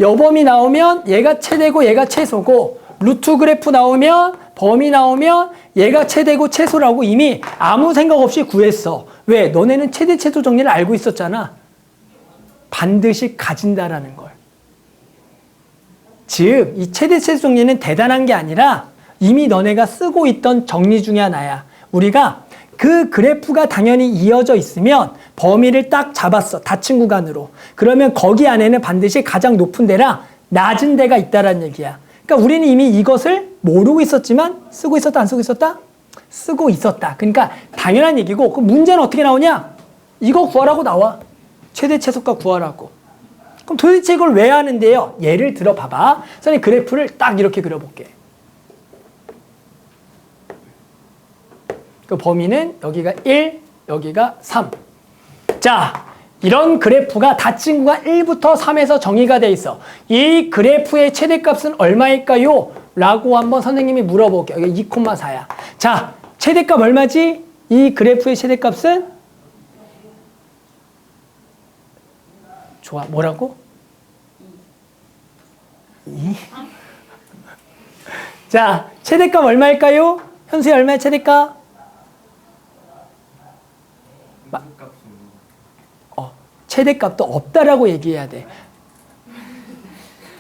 여범위 나오면 얘가 최대고 얘가 최소고 루트 그래프 나오면 범위 나오면 얘가 최대고 최소라고 이미 아무 생각 없이 구했어. 왜? 너네는 최대 최소 정리를 알고 있었잖아. 반드시 가진다라는 걸. 즉, 이 최대 최소 정리는 대단한 게 아니라 이미 너네가 쓰고 있던 정리 중에 하나야. 우리가 그 그래프가 당연히 이어져 있으면 범위를 딱 잡았어. 닫힌 구간으로. 그러면 거기 안에는 반드시 가장 높은 데랑 낮은 데가 있다라는 얘기야. 그러니까 우리는 이미 이것을 모르고 있었지만 쓰고 있었다, 안 쓰고 있었다? 쓰고 있었다. 그러니까 당연한 얘기고 그 문제는 어떻게 나오냐? 이거 구하라고 나와. 최대 최소값 구하라고. 그럼 도대체 이걸 왜 하는데요? 예를 들어 봐봐. 선생님 그래프를 딱 이렇게 그려볼게. 그 범위는 여기가 1, 여기가 3. 자, 이런 그래프가 닫힌 구간 1부터 3에서 정의가 돼 있어. 이 그래프의 최대값은 얼마일까요? 라고 한번 선생님이 물어볼게요. 여기 2,4야. 자, 최대값 얼마지? 이 그래프의 최대값은? 좋아, 뭐라고? 2. 자, 최대값 얼마일까요? 현수야 얼마야 최대값? 최대값도 없다라고 얘기해야 돼.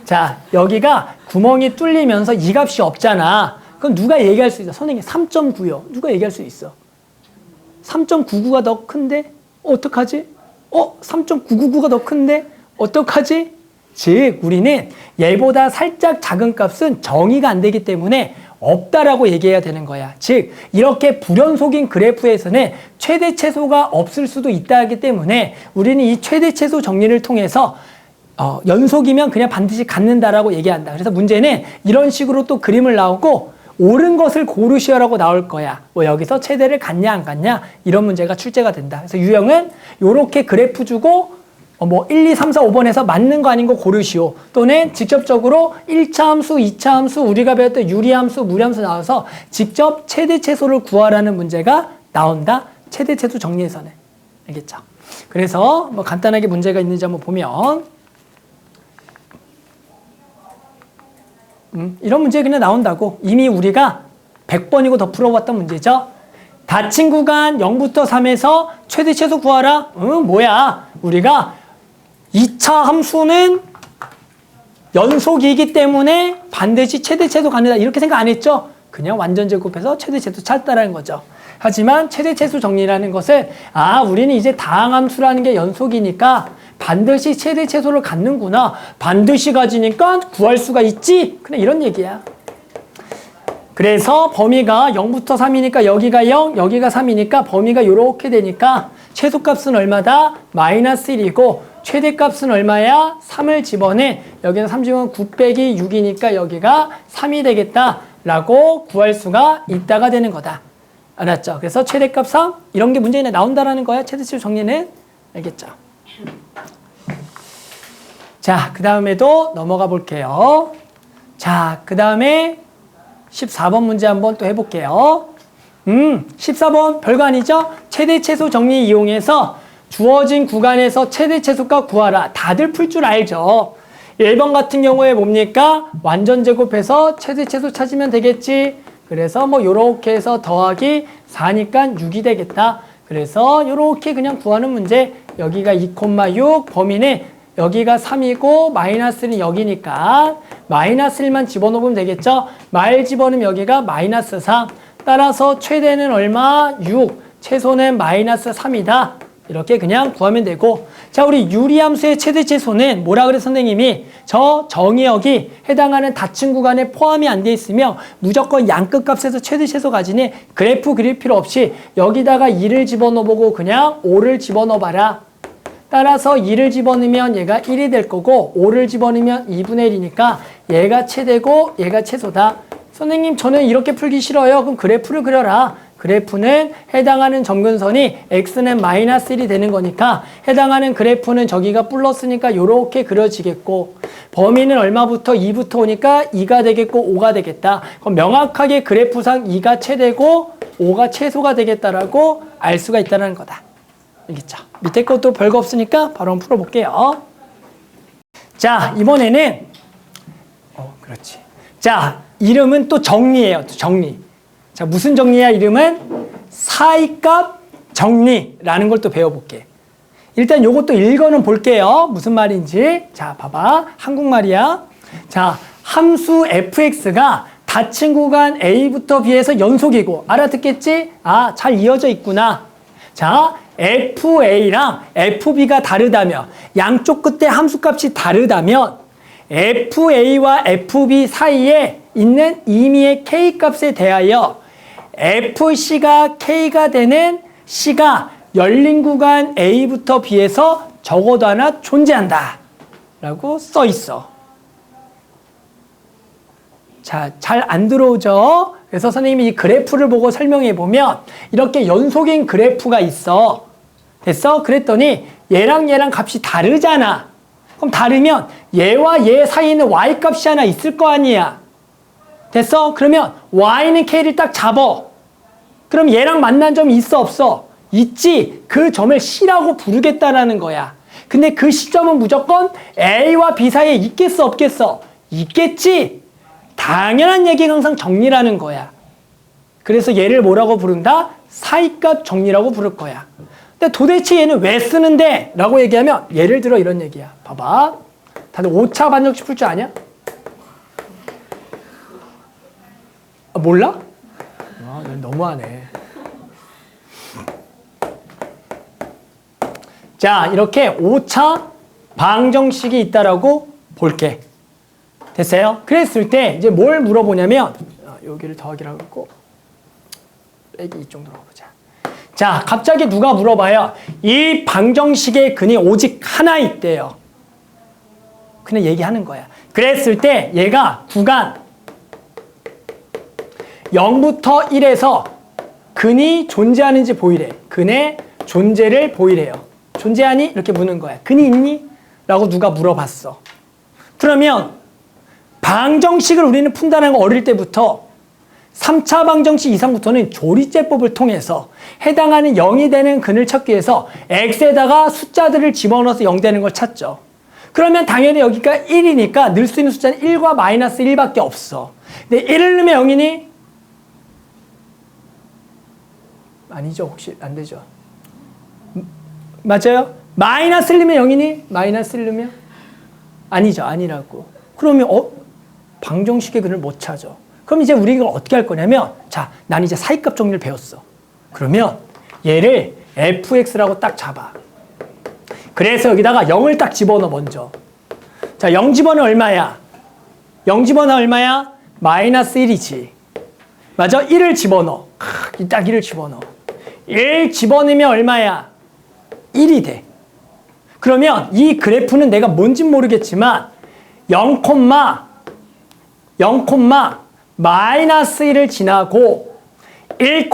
자, 여기가 구멍이 뚫리면서 이 값이 없잖아. 그럼 누가 얘기할 수 있어? 선생님 3.9요. 누가 얘기할 수 있어? 3.99가 더 큰데? 어떡하지? 3.999가 더 큰데? 어떡하지? 즉 우리는 얘보다 살짝 작은 값은 정의가 안 되기 때문에 없다라고 얘기해야 되는 거야. 즉 이렇게 불연속인 그래프에서는 최대 최소가 없을 수도 있다 하기 때문에 우리는 이 최대 최소 정리를 통해서 연속이면 그냥 반드시 갖는다라고 얘기한다. 그래서 문제는 이런 식으로 또 그림을 나오고 옳은 것을 고르시오라고 나올 거야. 뭐 여기서 최대를 갖냐 안 갖냐 이런 문제가 출제가 된다. 그래서 유형은 이렇게 그래프 주고 1, 2, 3, 4, 5번에서 맞는 거 아닌 거 고르시오. 또는 직접적으로 1차 함수, 2차 함수, 우리가 배웠던 유리함수, 무리함수 나와서 직접 최대 최소를 구하라는 문제가 나온다. 최대 최소 정리에서는. 알겠죠? 그래서 뭐 간단하게 문제가 있는지 한번 보면 이런 문제 그냥 나온다고. 이미 우리가 100번이고 더 풀어봤던 문제죠. 닫힌 구간 0부터 3에서 최대 최소 구하라. 뭐야. 우리가 2차 함수는 연속이기 때문에 반드시 최대 최소 갖는다. 이렇게 생각 안 했죠? 그냥 완전 제곱해서 최대 최소 찾다라는 거죠. 하지만 최대 최소 정리라는 것은 우리는 이제 다항함수라는 게 연속이니까 반드시 최대 최소를 갖는구나. 반드시 가지니까 구할 수가 있지. 그냥 이런 얘기야. 그래서 범위가 0부터 3이니까 여기가 0, 여기가 3이니까 범위가 이렇게 되니까 최소값은 얼마다? 마이너스 1이고 최대값은 얼마야? 3을 집어내. 여기는 3 집어넣으면 9 빼기 6이니까 여기가 3이 되겠다라고 구할 수가 있다가 되는 거다. 알았죠? 그래서 최대값 3 이런 게 문제에 나온다라는 거야. 최대 최소 정리는. 알겠죠? 자, 그 다음에도 넘어가 볼게요. 자, 그 다음에 14번 문제 한번 또 해볼게요. 14번 별거 아니죠? 최대 최소 정리 이용해서 주어진 구간에서 최대 최소값 구하라. 다들 풀 줄 알죠? 1번 같은 경우에 뭡니까? 완전 제곱해서 최대 최소 찾으면 되겠지. 그래서 뭐 요렇게 해서 더하기 4니까 6이 되겠다. 그래서 요렇게 그냥 구하는 문제. 여기가 2,6, 범위는 여기가 3이고 마이너스는 여기니까 마이너스 1만 집어넣으면 되겠죠? 말 집어넣으면 여기가 마이너스 3. 따라서 최대는 얼마? 6. 최소는 마이너스 3이다. 이렇게 그냥 구하면 되고. 자, 우리 유리함수의 최대 최소는 뭐라 그래 선생님이? 저 정의역이 해당하는 닫힌 구간에 포함이 안 돼 있으며 무조건 양끝 값에서 최대 최소 가지니 그래프 그릴 필요 없이 여기다가 2를 집어넣어보고 그냥 5를 집어넣어봐라. 따라서 2를 집어넣으면 얘가 1이 될 거고 5를 집어넣으면 2분의 1이니까 얘가 최대고 얘가 최소다. 선생님 저는 이렇게 풀기 싫어요. 그럼 그래프를 그려라. 그래프는 해당하는 점근선이 x는 마이너스 1이 되는 거니까 해당하는 그래프는 저기가 플러스니까 이렇게 그려지겠고 범위는 얼마부터 2부터 오니까 2가 되겠고 5가 되겠다. 그럼 명확하게 그래프상 2가 최대고 5가 최소가 되겠다라고 알 수가 있다는 거다. 알겠죠? 밑에 것도 별거 없으니까 바로 한번 풀어볼게요. 자, 이번에는 그렇지. 자, 이름은 또 정리예요. 정리. 자, 무슨 정리야? 이름은 사이값 정리라는 걸 또 배워볼게. 일단 요것도 읽어는 볼게요. 무슨 말인지. 자, 봐봐. 한국말이야. 자, 함수 fx가 닫힌 구간 a부터 b에서 연속이고 알아듣겠지? 아, 잘 이어져 있구나. 자, fa랑 fb가 다르다면 양쪽 끝에 함수값이 다르다면 fa와 fb 사이에 있는 임의의 k값에 대하여 fc가 k가 되는 c가 열린 구간 a부터 b에서 적어도 하나 존재한다 라고 써 있어. 자, 잘 안 들어오죠? 그래서 선생님이 이 그래프를 보고 설명해 보면 이렇게 연속인 그래프가 있어. 됐어? 그랬더니 얘랑 얘랑 값이 다르잖아. 그럼 다르면 얘와 얘 사이에는 y 값이 하나 있을 거 아니야. 됐어? 그러면 y는 k를 딱 잡어. 그럼 얘랑 만난 점이 있어 없어? 있지. 그 점을 c라고 부르겠다라는 거야. 근데 그 시점은 무조건 a와 b 사이에 있겠어 없겠어? 있겠지. 당연한 얘기가 항상 정리라는 거야. 그래서 얘를 뭐라고 부른다? 사이값 정리라고 부를 거야. 근데 도대체 얘는 왜 쓰는데? 라고 얘기하면 예를 들어 이런 얘기야. 봐봐. 다들 5차 반정식 풀 줄 아냐? 아, 몰라? 아, 넌 너무하네. 자, 이렇게 5차 방정식이 있다라고 볼게. 됐어요? 그랬을 때 이제 뭘 물어보냐면 여기를 더하기라고 했고 빼기 이 정도로 보자. 자, 갑자기 누가 물어봐요. 이 방정식의 근이 오직 하나 있대요. 그냥 얘기하는 거야. 그랬을 때 얘가 구간 0부터 1에서 근이 존재하는지 보이래. 근의 존재를 보이래요. 존재하니? 이렇게 묻는 거야. 근이 있니? 라고 누가 물어봤어. 그러면 방정식을 우리는 푼다는 거 어릴 때부터 3차 방정식 이상부터는 조리제법을 통해서 해당하는 0이 되는 근을 찾기 위해서 x에다가 숫자들을 집어넣어서 0 되는 걸 찾죠. 그러면 당연히 여기가 1이니까 넣을 수 있는 숫자는 1과 마이너스 1밖에 없어. 근데 1을 넣으면 0이니? 아니죠. 혹시 안 되죠. 맞아요? 마이너스 1 넣으면 0이니? 마이너스 1 넣으면? 아니죠. 아니라고. 그러면 방정식의 근을 못 찾아. 그럼 이제 우리가 어떻게 할 거냐면 자, 난 이제 사이값 정리를 배웠어. 그러면 얘를 fx라고 딱 잡아. 그래서 여기다가 0을 딱 집어넣어 먼저. 자, 0 집어넣으면 얼마야? 0 집어넣으면 얼마야? 마이너스 1이지. 맞아? 1을 집어넣어. 딱 1을 집어넣어. 1 집어넣으면 얼마야? 1이 돼. 그러면 이 그래프는 내가 뭔진 모르겠지만 0, 마이너스 1을 지나고 1,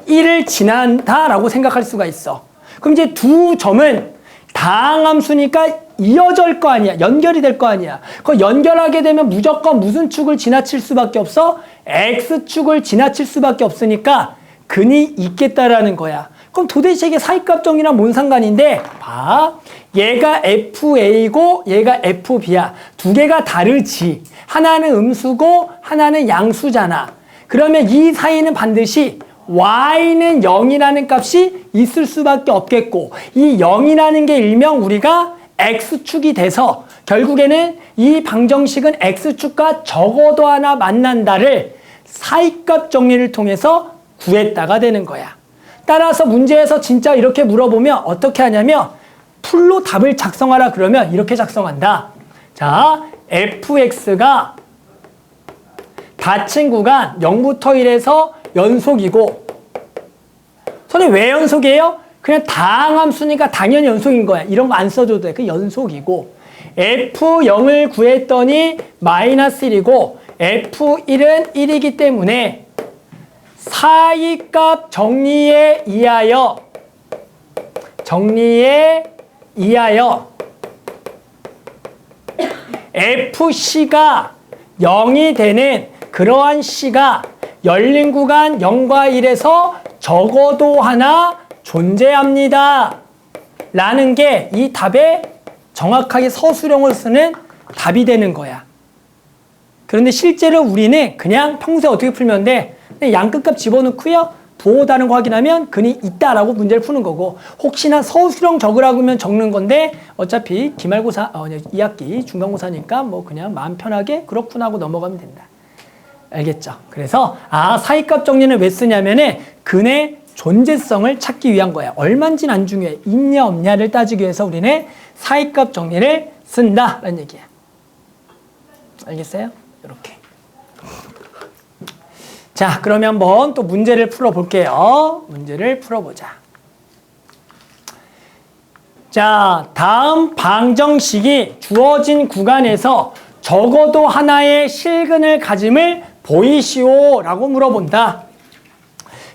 1을 지난다라고 생각할 수가 있어. 그럼 이제 두 점은 다항함수니까 이어질 거 아니야. 연결이 될 거 아니야. 그 연결하게 되면 무조건 무슨 축을 지나칠 수밖에 없어? X축을 지나칠 수밖에 없으니까 근이 있겠다라는 거야. 그럼 도대체 이게 사이값 정리랑 뭔 상관인데? 봐. 얘가 FA고 얘가 FB야. 두 개가 다르지. 하나는 음수고 하나는 양수잖아. 그러면 이 사이는 반드시 y는 0이라는 값이 있을 수밖에 없겠고, 이 0이라는 게 일명 우리가 x축이 돼서 결국에는 이 방정식은 x축과 적어도 하나 만난다를 사이값 정리를 통해서 구했다가 되는 거야. 따라서 문제에서 진짜 이렇게 물어보면 어떻게 하냐면 풀로 답을 작성하라 그러면 이렇게 작성한다. 자, fx가 닫힌 구간 0부터 1에서 연속이고, 선생님 왜 연속이에요? 그냥 다항함수니까 당연히 연속인 거야. 이런 거 안 써줘도 돼. 그 연속이고, F0을 구했더니 마이너스 1이고 F1은 1이기 때문에 사이값 정리에 의하여 FC가 0이 되는 그러한 C가 열린 구간 0과 1에서 적어도 하나 존재합니다. 라는 게 이 답에 정확하게 서술형을 쓰는 답이 되는 거야. 그런데 실제로 우리는 그냥 평소에 어떻게 풀면 돼? 양끝값 집어넣고요. 부호다는 거 확인하면 근이 있다라고 문제를 푸는 거고, 혹시나 서술형 적으라고 하면 적는 건데 어차피 기말고사 2학기 중간고사니까 뭐 그냥 마음 편하게 그렇구나 하고 넘어가면 된다. 알겠죠? 그래서 사이값 정리는 왜 쓰냐면은 근의 존재성을 찾기 위한 거야. 얼마인지는 안 중요해. 있냐 없냐를 따지기 위해서 우리는 사이값 정리를 쓴다라는 얘기야. 알겠어요? 이렇게. 자, 그러면 한번 또 문제를 풀어볼게요. 문제를 풀어보자. 자, 다음 방정식이 주어진 구간에서 적어도 하나의 실근을 가짐을 보이시오 라고 물어본다.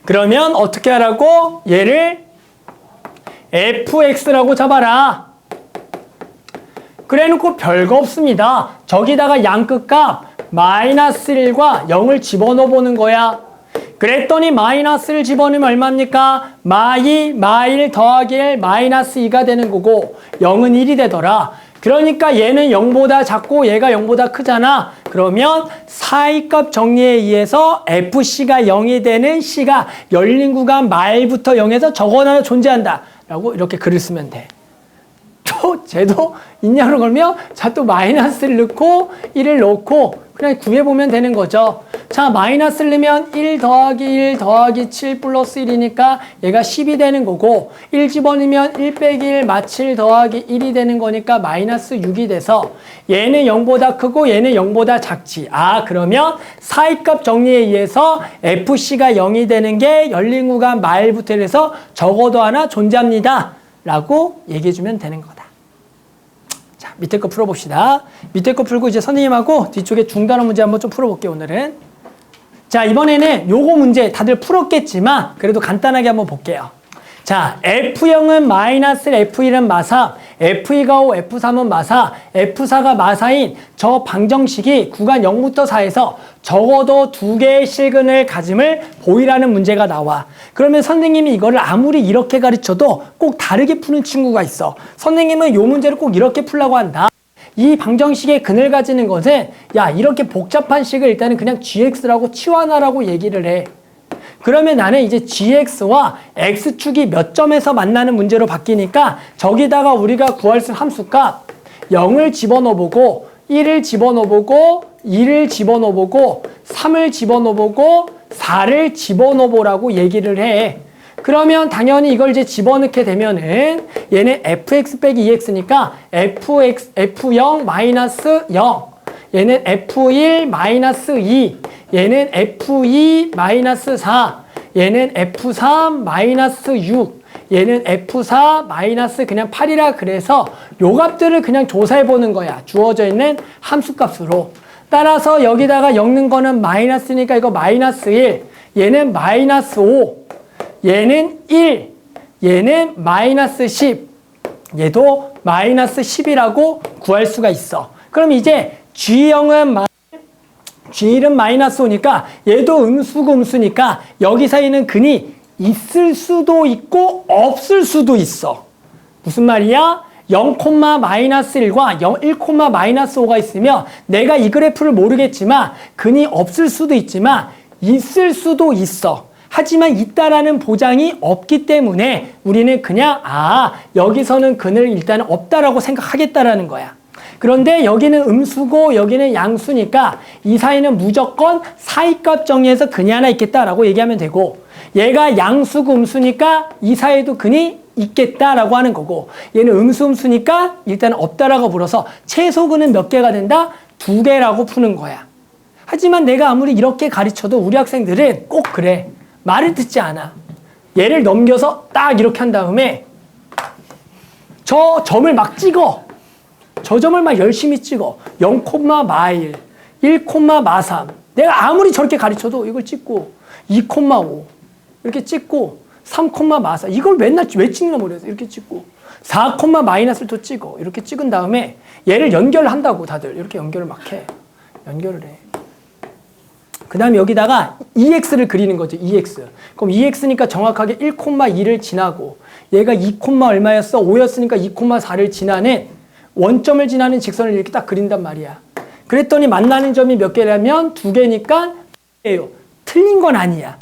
그러면 어떻게 하라고? 얘를 fx라고 잡아라. 그래 놓고 별거 없습니다. 저기다가 양끝값 마이너스 1과 0을 집어넣어 보는 거야. 그랬더니 마이너스를 집어넣으면 얼마입니까? 마1 더하기 1 마이너스 2가 되는 거고 0은 1이 되더라. 그러니까 얘는 0보다 작고 얘가 0보다 크잖아. 그러면 사이값 정리에 의해서 FC가 0이 되는 C가 열린 구간 말부터 0에서 적어도 하나 존재한다 라고 이렇게 글을 쓰면 돼. 또 쟤도 있냐고 걸면 자 또 마이너스를 넣고 1을 넣고 그냥 구해보면 되는 거죠. 자, 마이너스를 넣으면 1 더하기 1 더하기 7 플러스 1이니까 얘가 10이 되는 거고, 1 집어넣으면 1 빼기 1 마치 1 더하기 1이 되는 거니까 마이너스 6이 돼서 얘는 0보다 크고 얘는 0보다 작지. 그러면 사이값 정리에 의해서 FC가 0이 되는 게 열린 구간 말부터 해서 적어도 하나 존재합니다 라고 얘기해주면 되는 거다. 자, 밑에 거 풀어봅시다. 밑에 거 풀고 이제 선생님하고 뒤쪽에 중단어 문제 한번 좀 풀어볼게요, 오늘은. 자, 이번에는 요거 문제 다들 풀었겠지만 그래도 간단하게 한번 볼게요. 자, F0은 마이너스 1, F1은 마사, F2가 5, F3은 마사, F4가 마사인 저 방정식이 구간 0부터 4에서 적어도 두 개의 실근을 가짐을 보이라는 문제가 나와. 그러면 선생님이 이거를 아무리 이렇게 가르쳐도 꼭 다르게 푸는 친구가 있어. 선생님은 요 문제를 꼭 이렇게 풀라고 한다. 이 방정식의 근을 가지는 것은 야, 이렇게 복잡한 식을 일단은 그냥 gx라고 치환하라고 얘기를 해. 그러면 나는 이제 gx와 x축이 몇 점에서 만나는 문제로 바뀌니까 저기다가 우리가 구할 수 함수값 0을 집어넣어보고 1을 집어넣어보고 2를 집어넣어보고 3을 집어넣어보고 4를 집어넣어보라고 얘기를 해. 그러면 당연히 이걸 이제 집어넣게 되면은 얘는 fx 빼기 2x니까 f0 마이너스 0, 얘는 f1 마이너스 2, 얘는 f2 마이너스 4, 얘는 f3 마이너스 6, 얘는 f4 마이너스 그냥 8이라 그래서 요 값들을 그냥 조사해 보는 거야. 주어져 있는 함수값으로. 따라서 여기다가 엮는 거는 마이너스니까 이거 마이너스 1, 얘는 마이너스 5, 얘는 1, 얘는 마이너스 10, 얘도 마이너스 10이라고 구할 수가 있어. 그럼 이제 G0은 G1은 마이너스 5니까 얘도 음수고 음수니까 여기 사이는 근이 있을 수도 있고 없을 수도 있어. 무슨 말이야? 0, 마이너스 1과 1, 마이너스 5가 있으면 내가 이 그래프를 모르겠지만 근이 없을 수도 있지만 있을 수도 있어. 하지만 있다라는 보장이 없기 때문에 우리는 그냥 여기서는 근을 일단 없다라고 생각하겠다라는 거야. 그런데 여기는 음수고 여기는 양수니까 이 사이는 무조건 사이값 정리해서 근이 하나 있겠다라고 얘기하면 되고, 얘가 양수고 음수니까 이 사이에도 근이 있겠다라고 하는 거고, 얘는 음수니까 일단 없다라고 불어서 최소근은 몇 개가 된다? 2개라고 푸는 거야. 하지만 내가 아무리 이렇게 가르쳐도 우리 학생들은 꼭 그래. 말을 듣지 않아. 얘를 넘겨서 딱 이렇게 한 다음에 저 점을 막 찍어. 저 점을 막 열심히 찍어. 0, 마일, 1, 마3. 내가 아무리 저렇게 가르쳐도 이걸 찍고 2, 5 이렇게 찍고 3, 마4 이걸 맨날 왜 찍나 모르겠어. 이렇게 찍고 4, 마이너스를 또 찍어. 이렇게 찍은 다음에 얘를 연결을 한다고 다들. 이렇게 연결을 막 해. 연결을 해. 그 다음에 여기다가 EX를 그리는 거죠. EX. 그럼 EX니까 정확하게 1,2를 지나고 얘가 2, 얼마였어? 5였으니까 2, 4를 지나는 원점을 지나는 직선을 이렇게 딱 그린단 말이야. 그랬더니 만나는 점이 몇 개냐면 2개니까 예요. 틀린 건 아니야.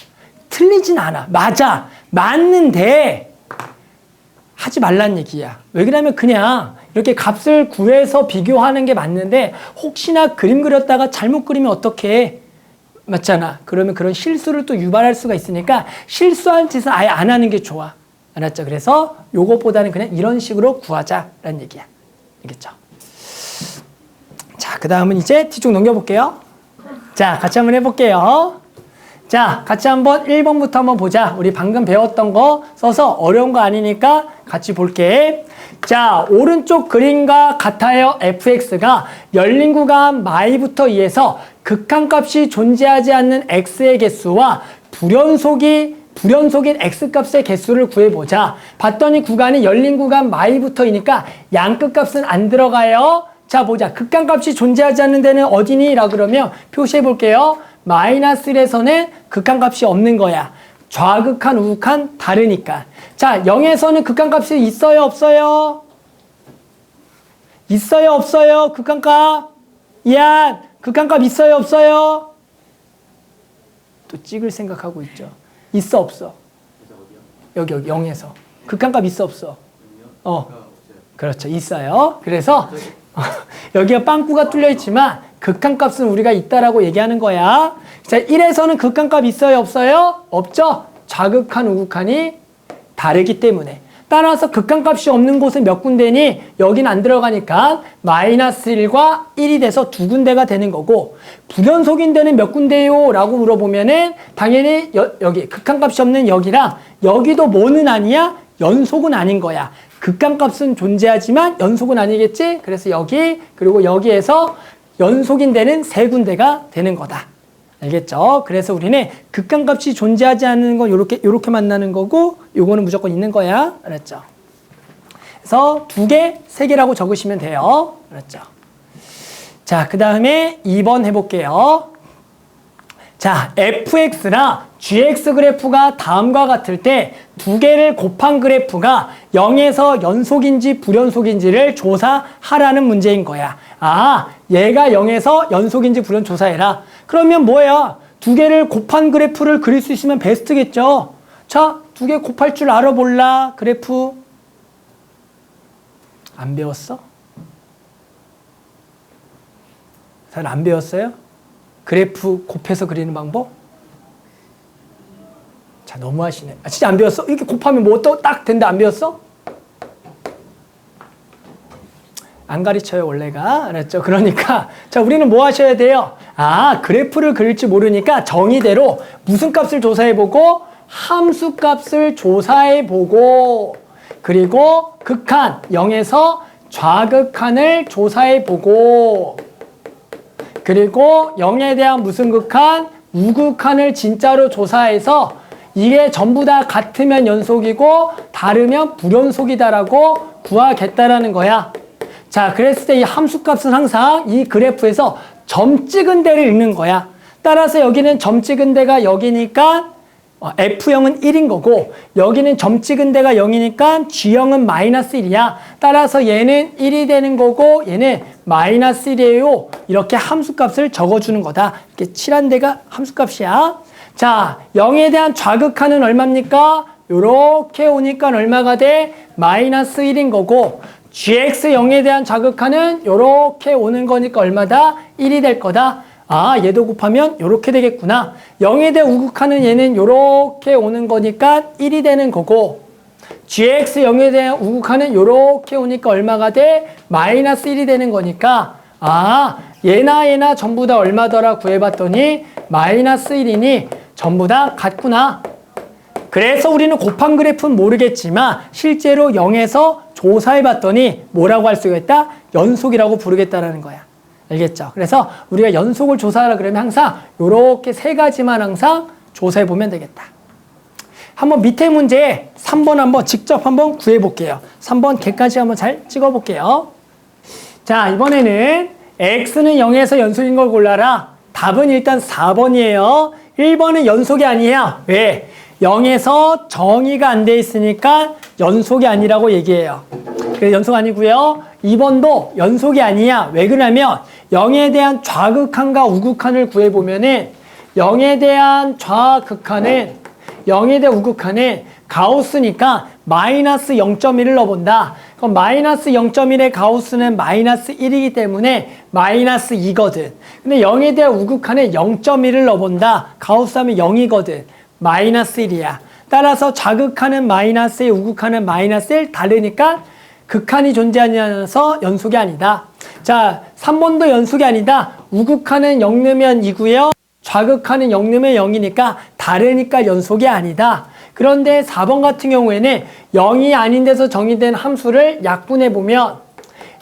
틀리진 않아. 맞아. 맞는데 하지 말란 얘기야. 왜 그러냐면 그냥 이렇게 값을 구해서 비교하는 게 맞는데 혹시나 그림 그렸다가 잘못 그리면 어떡해. 맞잖아. 그러면 그런 실수를 또 유발할 수가 있으니까 실수한 짓은 아예 안 하는 게 좋아. 알았죠? 그래서 요것보다는 그냥 이런 식으로 구하자라는 얘기야. 알겠죠? 자, 그 다음은 이제 뒤쪽 넘겨볼게요. 자, 같이 한번 해볼게요. 자, 같이 한번 1번부터 한번 보자. 우리 방금 배웠던 거 써서 어려운 거 아니니까 같이 볼게. 자, 오른쪽 그림과 같아요. fx가 열린 구간 마이부터 2에서 극한값이 존재하지 않는 x의 개수와 불연속인 x값의 개수를 구해보자. 봤더니 구간이 열린 구간 마이부터 2니까 양끝값은 안 들어가요. 자, 보자. 극한값이 존재하지 않는 데는 어디니? 라고 그러면 표시해볼게요. 마이너스 1에서는 극한값이 없는 거야. 좌극한, 우극한 다르니까. 자, 0에서는 극한값이 있어요, 없어요? 있어요, 없어요? 극한값? 극한값 있어요, 없어요? 또 찍을 생각하고 있죠. 있어, 없어? 여기 0에서. 극한값 있어, 없어? 그렇죠. 있어요. 그래서 여기가 빵꾸가 뚫려 있지만 극한값은 우리가 있다라고 얘기하는 거야. 자, 1에서는 극한값 있어요, 없어요? 없죠? 좌극한, 우극한이 다르기 때문에. 따라서 극한값이 없는 곳은 몇 군데니? 여긴 안 들어가니까 마이너스 1과 1이 돼서 2군데가 되는 거고, 불연속인 데는 몇 군데요? 라고 물어보면은 당연히 여기 극한값이 없는 여기랑 여기도 뭐는 아니야? 연속은 아닌 거야. 극한값은 존재하지만 연속은 아니겠지? 그래서 여기 그리고 여기에서 연속인 데는 3군데가 되는 거다. 알겠죠? 그래서 우리는 극한값이 존재하지 않는 건 요렇게 만나는 거고, 요거는 무조건 있는 거야. 알았죠? 그래서 2개, 3개라고 적으시면 돼요. 알았죠? 자, 그 다음에 2번 해볼게요. 자, fx랑 gx 그래프가 다음과 같을 때 2개를 곱한 그래프가 0에서 연속인지 불연속인지를 조사하라는 문제인 거야. 얘가 0에서 연속인지 불연 조사해라. 그러면 뭐야? 2개를 곱한 그래프를 그릴 수 있으면 베스트겠죠? 자, 2개 곱할 줄 알아 몰라? 그래프. 안 배웠어? 잘 안 배웠어요? 그래프 곱해서 그리는 방법? 자, 너무하시네. 진짜 안 배웠어? 이렇게 곱하면 뭐 딱 된다 안 배웠어? 안 가르쳐요, 원래가. 알았죠? 그러니까 자, 우리는 뭐 하셔야 돼요? 그래프를 그릴 줄 모르니까 정의대로 무슨 값을 조사해보고 함수 값을 조사해보고, 그리고 극한 0에서 좌극한을 조사해보고, 그리고 0에 대한 무슨 극한? 우극한을 진짜로 조사해서 이게 전부 다 같으면 연속이고 다르면 불연속이다라고 구하겠다라는 거야. 자, 그랬을 때 이 함수값은 항상 이 그래프에서 점 찍은 데를 읽는 거야. 따라서 여기는 점 찍은 데가 여기니까 F형은 1인 거고, 여기는 점 찍은 데가 0이니까 G형은 마이너스 1이야. 따라서 얘는 1이 되는 거고 얘는 마이너스 1이에요. 이렇게 함수값을 적어주는 거다. 이렇게 칠한 데가 함수값이야. 자, 0에 대한 좌극하는 얼마입니까? 요렇게 오니까 얼마가 돼? 마이너스 1인 거고, gx 0에 대한 좌극하는 요렇게 오는 거니까 얼마다? 1이 될 거다. 아, 얘도 곱하면 요렇게 되겠구나. 0에 대한 우극하는 얘는 요렇게 오는 거니까 1이 되는 거고, gx 0에 대한 우극하는 요렇게 오니까 얼마가 돼? 마이너스 1이 되는 거니까, 아, 얘나 전부 다 얼마더라 구해봤더니 마이너스 1이니 전부 다 같구나. 그래서 우리는 곱한 그래프는 모르겠지만 실제로 0에서 조사해봤더니 뭐라고 할 수가 있다? 연속이라고 부르겠다라는 거야. 알겠죠? 그래서 우리가 연속을 조사하라 그러면 항상 이렇게 세 가지만 항상 조사해보면 되겠다. 한번 밑에 문제 3번 한번 직접 한번 구해볼게요. 3번 개까지 한번 잘 찍어볼게요. 자, 이번에는 x는 0에서 연속인 걸 골라라. 답은 일단 4번이에요. 1번은 연속이 아니에요. 왜? 0에서 정의가 안 돼 있으니까 연속이 아니라고 얘기해요. 그래서 연속 아니고요. 2번도 연속이 아니야. 왜 그러냐면 0에 대한 좌극한과 우극한을 구해보면은 0에 대한 좌극한은 0에 대한 우극한은 가우스니까 마이너스 0.1을 넣어본다. 그럼 마이너스 0.1의 가우스는 마이너스 1이기 때문에 마이너스 2거든. 근데 0에 대한 우극한은 0.1을 넣어본다. 가우스 하면 0이거든. 마이너스 1이야. 따라서 좌극하는 마이너스 1, 우극하는 마이너스 1 다르니까 극한이 존재하지 않아서 연속이 아니다. 자, 3번도 연속이 아니다. 우극하는 0 넣으면 2고요. 좌극하는 0 넣으면 0이니까 다르니까 연속이 아니다. 그런데 4번 같은 경우에는 0이 아닌 데서 정의된 함수를 약분해보면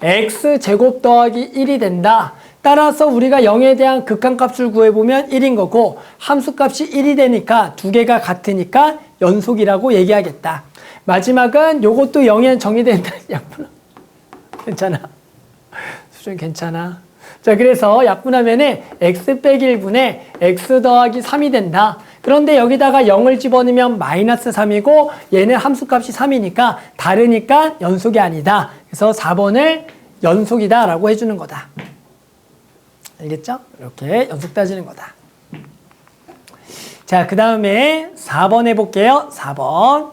x제곱 더하기 1이 된다. 따라서 우리가 0에 대한 극한값을 구해보면 1인 거고 함수값이 1이 되니까 두 개가 같으니까 연속이라고 얘기하겠다. 마지막은 요것도 0에 정의된다. 약분. 괜찮아. 수준 괜찮아. 자, 그래서 약분하면은 x 빼기 1분의 x 더하기 3이 된다. 그런데 여기다가 0을 집어넣으면 마이너스 3이고 얘는 함수값이 3이니까 다르니까 연속이 아니다. 그래서 4번을 연속이다 라고 해주는 거다. 알겠죠? 이렇게 연속 따지는 거다. 자, 그 다음에 4번 해볼게요. 4번.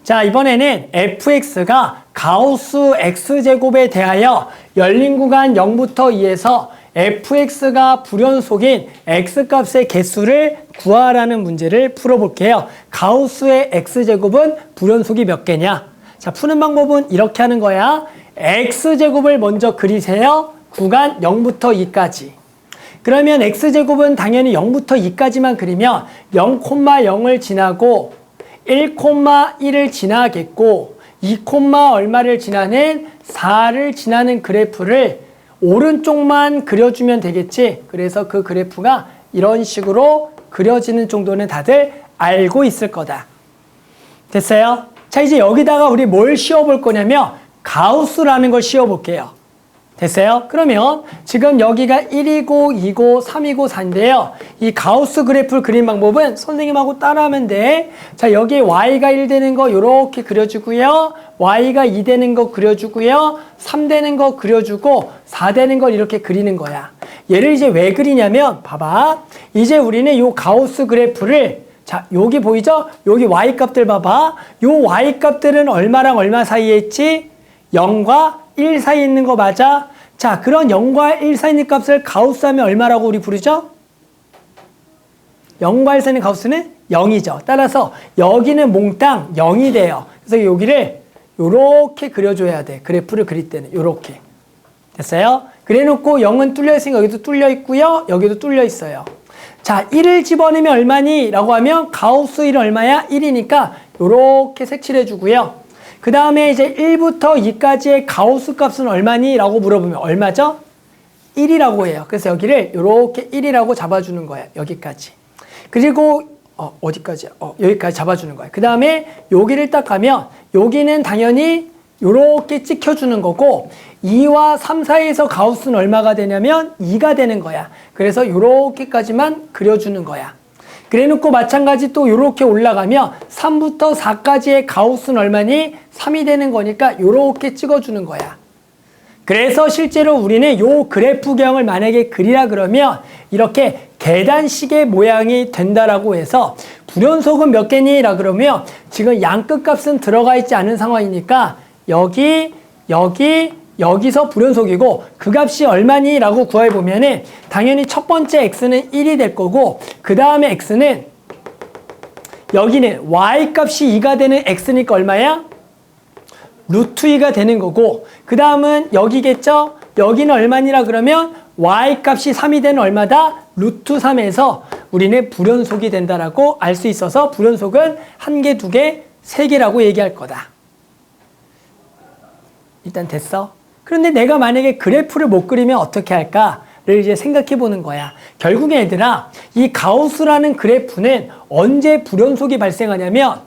자, 이번에는 fx가 가우스 x제곱에 대하여 열린 구간 0부터 2에서 fx가 불연속인 x값의 개수를 구하라는 문제를 풀어볼게요. 가우스의 x제곱은 불연속이 몇 개냐? 자, 푸는 방법은 이렇게 하는 거야. x제곱을 먼저 그리세요. 구간 0부터 2까지. 그러면 x제곱은 당연히 0부터 2까지만 그리면 0,0을 지나고 1,1을 지나겠고 2, 얼마를 지나는 4를 지나는 그래프를 오른쪽만 그려주면 되겠지. 그래서 그 그래프가 이런 식으로 그려지는 정도는 다들 알고 있을 거다. 됐어요? 자, 이제 여기다가 우리 뭘 씌워볼 거냐면 가우스라는 걸 씌워볼게요. 됐어요? 그러면 지금 여기가 1이고 2고 3이고 4인데요. 이 가우스 그래프를 그린 방법은 선생님하고 따라하면 돼. 자, 여기에 y가 1 되는 거 이렇게 그려주고요. y가 2 되는 거 그려주고요. 3 되는 거 그려주고 4 되는 걸 이렇게 그리는 거야. 얘를 이제 왜 그리냐면 봐봐. 이제 우리는 이 가우스 그래프를 자, 여기 보이죠? 여기 y 값들 봐봐. 요 y 값들은 얼마랑 얼마 사이에 있지? 0과 1 사이에 있는 거 맞아? 자, 그런 0과 1 사이에 있는 값을 가우스 하면 얼마라고 우리 부르죠? 0과 1 사이에 있는 가우스는 0이죠. 따라서 여기는 몽땅 0이 돼요. 그래서 여기를 요렇게 그려줘야 돼. 그래프를 그릴 때는 요렇게. 됐어요? 그래놓고 0은 뚫려 있으니까 여기도 뚫려 있고요. 여기도 뚫려 있어요. 자, 1을 집어넣으면 얼마니? 라고 하면 가우스 1은 얼마야? 1이니까 요렇게 색칠해 주고요. 그 다음에 이제 1부터 2까지의 가우스 값은 얼마니? 라고 물어보면 얼마죠? 1이라고 해요. 그래서 여기를 이렇게 1이라고 잡아주는 거예요. 여기까지. 그리고 어디까지야? 여기까지 잡아주는 거야. 그 다음에 여기를 딱 가면 여기는 당연히 요렇게 찍혀주는 거고 2와 3 사이에서 가우스는 얼마가 되냐면 2가 되는 거야. 그래서 요렇게까지만 그려주는 거야. 그래놓고 마찬가지 또 요렇게 올라가면 3부터 4까지의 가우스는 얼마니? 3이 되는 거니까 요렇게 찍어주는 거야. 그래서 실제로 우리는 요 그래프경을 만약에 그리라 그러면 이렇게 계단식의 모양이 된다라고 해서 불연속은 몇 개니? 라 그러면 지금 양끝 값은 들어가 있지 않은 상황이니까 여기서 불연속이고 그 값이 얼마니? 라고 구해보면은 당연히 첫 번째 x는 1이 될 거고 그 다음에 x는 여기는 y 값이 2가 되는 x니까 얼마야? 루트 2가 되는 거고 그 다음은 여기겠죠? 여기는 얼마니라 그러면 y 값이 3이 되는 얼마다? 루트 3에서 우리는 불연속이 된다라고 알 수 있어서 불연속은 1개, 2개, 3개라고 얘기할 거다. 일단 됐어? 그런데 내가 만약에 그래프를 못 그리면 어떻게 할까를 이제 생각해 보는 거야. 결국에 얘들아, 이 가우스라는 그래프는 언제 불연속이 발생하냐면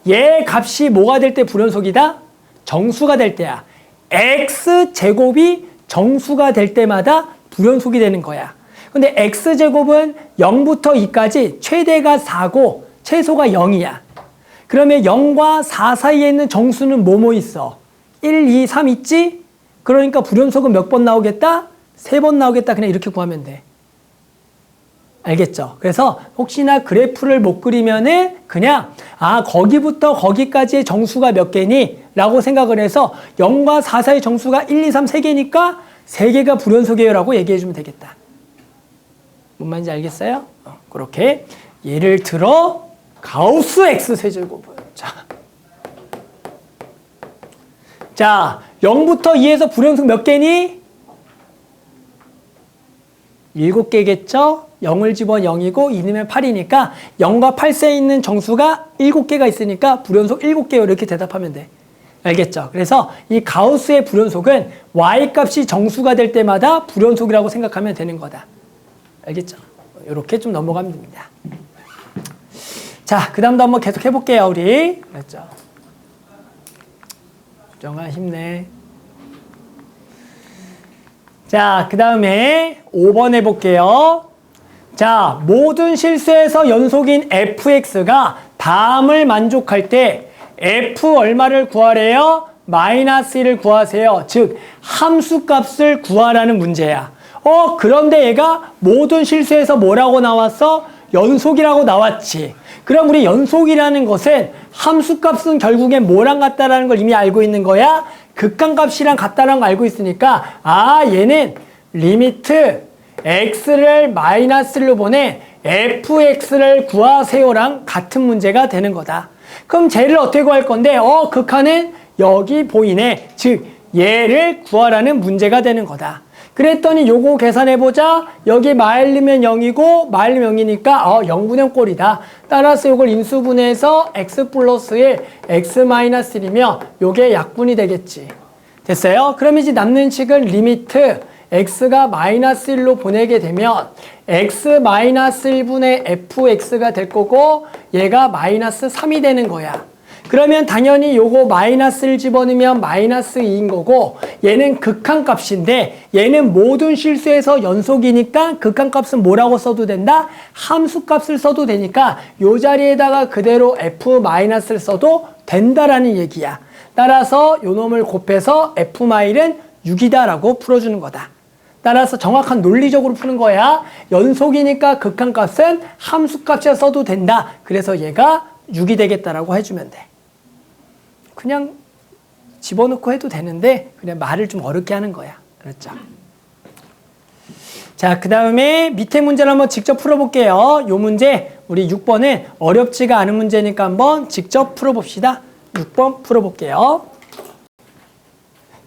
얘 값이 뭐가 될 때 불연속이다? 정수가 될 때야. x제곱이 정수가 될 때마다 불연속이 되는 거야. 근데 x제곱은 0부터 2까지 최대가 4고 최소가 0이야. 그러면 0과 4 사이에 있는 정수는 뭐뭐 있어? 1, 2, 3 있지? 그러니까 불연속은 몇 번 나오겠다? 3번 나오겠다. 그냥 이렇게 구하면 돼. 알겠죠? 그래서 혹시나 그래프를 못 그리면은 그냥 거기부터 거기까지의 정수가 몇 개니? 라고 생각을 해서 0과 4 사이 정수가 1, 2, 3, 3개니까 3개가 불연속이에요 라고 얘기해 주면 되겠다. 뭔 말인지 알겠어요? 그렇게 예를 들어 가우스 x 세제곱은 자 0부터 2에서 불연속 몇 개니? 7개겠죠? 0을 집어 0이고 2넣으면 8이니까 0과 8 사이에 있는 정수가 7개가 있으니까 불연속 7개요 이렇게 대답하면 돼. 알겠죠? 그래서 이 가우스의 불연속은 y값이 정수가 될 때마다 불연속이라고 생각하면 되는 거다. 알겠죠? 이렇게 좀 넘어가면 됩니다. 자, 그 다음도 한번 계속 해볼게요, 우리. 그렇죠? 정아 힘내. 자, 그 다음에 5번 해볼게요. 자, 모든 실수에서 연속인 fx가 다음을 만족할 때 f 얼마를 구하래요? 마이너스 1을 구하세요. 즉 함수값을 구하라는 문제야. 그런데 얘가 모든 실수에서 뭐라고 나왔어? 연속이라고 나왔지. 그럼 우리 연속이라는 것은 함수값은 결국엔 뭐랑 같다라는 걸 이미 알고 있는 거야? 극한값이랑 같다라는 걸 알고 있으니까 얘는 리미트 x를 마이너스 1로 보내 fx를 구하세요랑 같은 문제가 되는 거다. 그럼 쟤를 어떻게 구할 건데 극한은 여기 보이네. 즉 얘를 구하라는 문제가 되는 거다. 그랬더니 요거 계산해보자. 여기 마일리면 0이고 마일리면 0이니까 0분의 0 꼴이다. 따라서 요걸 인수분해해서 x 플러스 1, x 마이너스 1이면 요게 약분이 되겠지. 됐어요? 그럼 이제 남는 식은 리미트 x가 마이너스 1로 보내게 되면 x 마이너스 1분의 fx가 될 거고 얘가 마이너스 3이 되는 거야. 그러면 당연히 요거 마이너스 1 집어넣으면 마이너스 2인 거고 얘는 극한값인데 얘는 모든 실수에서 연속이니까 극한값은 뭐라고 써도 된다? 함수값을 써도 되니까 요 자리에다가 그대로 f-를 써도 된다라는 얘기야. 따라서 요 놈을 곱해서 f-은 6이다 라고 풀어주는 거다. 따라서 정확한 논리적으로 푸는 거야. 연속이니까 극한값은 함수값에 써도 된다. 그래서 얘가 6이 되겠다라고 해주면 돼. 그냥 집어넣고 해도 되는데 그냥 말을 좀 어렵게 하는 거야. 그렇죠? 자, 그 다음에 밑에 문제를 한번 직접 풀어볼게요. 요 문제 우리 6번은 어렵지가 않은 문제니까 한번 직접 풀어봅시다. 6번 풀어볼게요.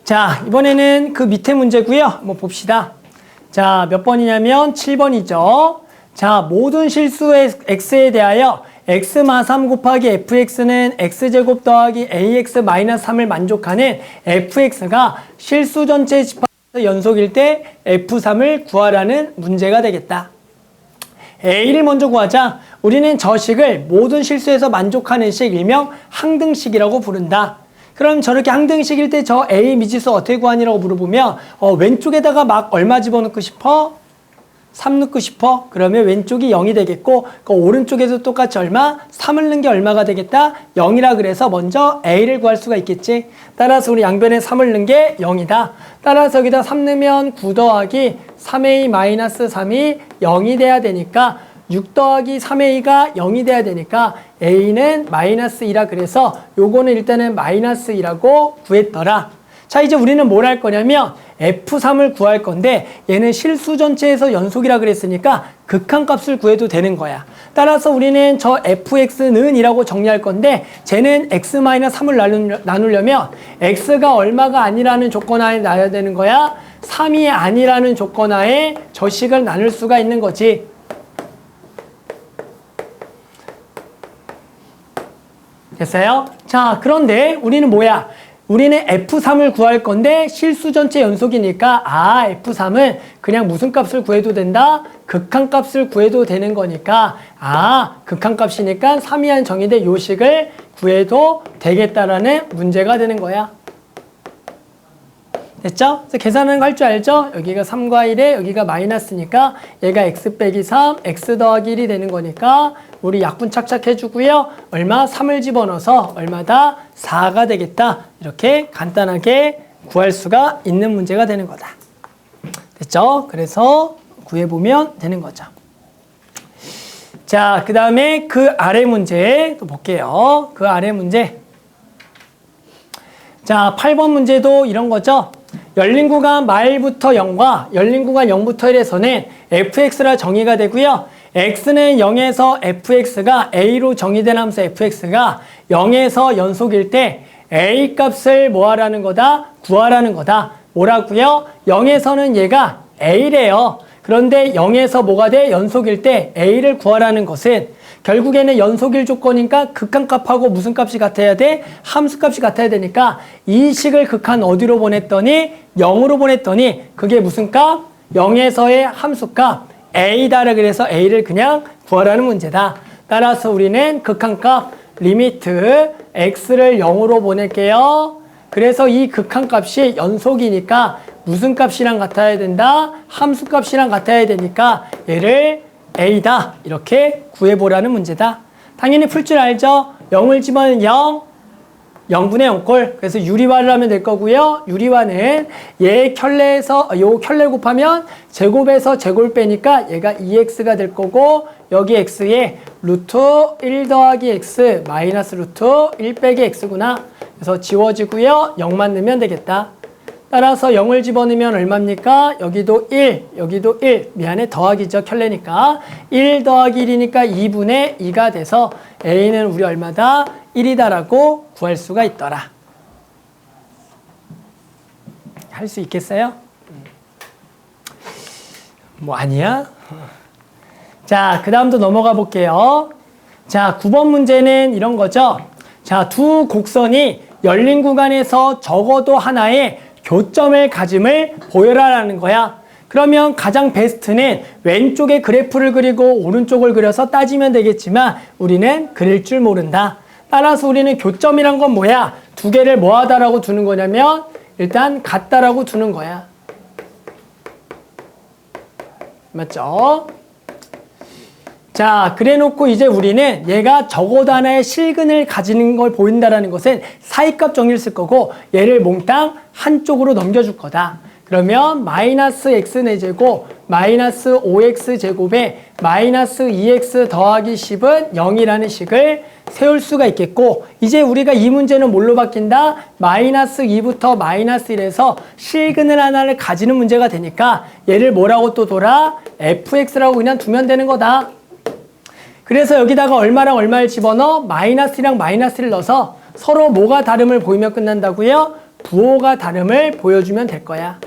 자, 이번에는 그 밑에 문제고요. 한번 봅시다. 자, 몇 번이냐면 7번이죠. 자, 모든 실수의 x에 대하여 x-3 곱하기 fx는 x제곱 더하기 ax-3을 만족하는 fx가 실수 전체 집합에서 연속일 때 f3을 구하라는 문제가 되겠다. A를 먼저 구하자. 우리는 저 식을 모든 실수에서 만족하는 식, 일명 항등식이라고 부른다. 그럼 저렇게 항등식일 때 저 A 미지수 어떻게 구하니라고 물어보면 왼쪽에다가 막 얼마 집어넣고 싶어? 3 넣고 싶어? 그러면 왼쪽이 0이 되겠고 그 오른쪽에도 똑같이 얼마? 3을 넣은 게 얼마가 되겠다? 0이라 그래서 먼저 A를 구할 수가 있겠지. 따라서 우리 양변에 3을 넣은 게 0이다. 따라서 여기다 3 넣으면 9 더하기 3A-3이 0이 돼야 되니까 6 더하기 3A가 0이 돼야 되니까 A는 -2라 그래서 요거는 일단은 -2라고 구했더라. 자, 이제 우리는 뭘 할 거냐면 F3을 구할 건데 얘는 실수 전체에서 연속이라 그랬으니까 극한값을 구해도 되는 거야. 따라서 우리는 저 fx는 이라고 정리할 건데 쟤는 x-3을 나누려면 x가 얼마가 아니라는 조건하에 나야 되는 거야. 3이 아니라는 조건하에 저 식을 나눌 수가 있는 거지. 됐어요? 자, 그런데 우리는 뭐야? 우리는 F3을 구할 건데 실수 전체 연속이니까 F3은 그냥 무슨 값을 구해도 된다? 극한값을 구해도 되는 거니까 극한값이니까 3이한 정의된 요식을 구해도 되겠다라는 문제가 되는 거야. 됐죠? 그래서 계산하는 거 할 줄 알죠? 여기가 3과 1에 여기가 마이너스니까 얘가 x 빼기 3, x 더하기 1이 되는 거니까 우리 약분 착착 해주고요. 얼마? 3을 집어넣어서 얼마다? 4가 되겠다. 이렇게 간단하게 구할 수가 있는 문제가 되는 거다. 됐죠? 그래서 구해보면 되는 거죠. 자, 그 다음에 그 아래 문제 또 볼게요. 그 아래 문제. 자, 8번 문제도 이런 거죠. 열린 구간 말부터 0과 열린 구간 0부터 1에서는 fx라 정의가 되고요. x는 0에서 fx가 a로 정의된 함수 fx가 0에서 연속일 때 a 값을 뭐 하라는 거다? 구하라는 거다. 뭐라고요? 0에서는 얘가 a래요. 그런데 0에서 뭐가 돼? 연속일 때 a를 구하라는 것은 결국에는 연속일 조건이니까 극한값하고 무슨 값이 같아야 돼? 함수값이 같아야 되니까 이 식을 극한 어디로 보냈더니 0으로 보냈더니 그게 무슨 값? 0에서의 함수값 a다라 그래서 a를 그냥 구하라는 문제다. 따라서 우리는 극한값 리미트 x를 0으로 보낼게요. 그래서 이 극한값이 연속이니까 무슨 값이랑 같아야 된다? 함수값이랑 같아야 되니까 얘를 a다 이렇게 구해보라는 문제다. 당연히 풀 줄 알죠? 0을 집어넣으면 0, 0분의 0꼴. 그래서 유리화를 하면 될 거고요. 유리화는 얘 켤레에서 요 켤레 곱하면 제곱에서 제곱 빼니까 얘가 2x가 될 거고 여기 x에 루트 1 더하기 x 마이너스 루트 1 빼기 x구나. 그래서 지워지고요. 0만 넣으면 되겠다. 따라서 0을 집어넣으면 얼마입니까? 여기도 1, 여기도 1. 미안해, 더하기죠. 켤레니까. 1 더하기 1이니까 2분의 2가 돼서 a는 우리 얼마다? 1이다라고 구할 수가 있더라. 할 수 있겠어요? 뭐 아니야? 자, 그 다음도 넘어가 볼게요. 자, 9번 문제는 이런 거죠. 자, 두 곡선이 열린 구간에서 적어도 하나의 교점을 가짐을 보여라라는 거야. 그러면 가장 베스트는 왼쪽에 그래프를 그리고 오른쪽을 그려서 따지면 되겠지만 우리는 그릴 줄 모른다. 따라서 우리는 교점이란 건 뭐야? 두 개를 뭐하다라고 두는 거냐면 일단 같다라고 두는 거야. 맞죠? 자, 그래 놓고 이제 우리는 얘가 적어도 하나의 실근을 가지는 걸 보인다라는 것은 사이값 정의를 쓸 거고 얘를 몽땅 한쪽으로 넘겨줄 거다. 그러면 마이너스 x제곱 마이너스 5x제곱에 마이너스 2x 더하기 10은 0이라는 식을 세울 수가 있겠고 이제 우리가 이 문제는 뭘로 바뀐다? 마이너스 2부터 마이너스 1에서 실근을 하나를 가지는 문제가 되니까 얘를 뭐라고 또 돌아? fx라고 그냥 두면 되는 거다. 그래서 여기다가 얼마랑 얼마를 집어넣어? 마이너스랑 마이너스를 넣어서 서로 뭐가 다름을 보이면 끝난다고요? 부호가 다름을 보여주면 될 거야.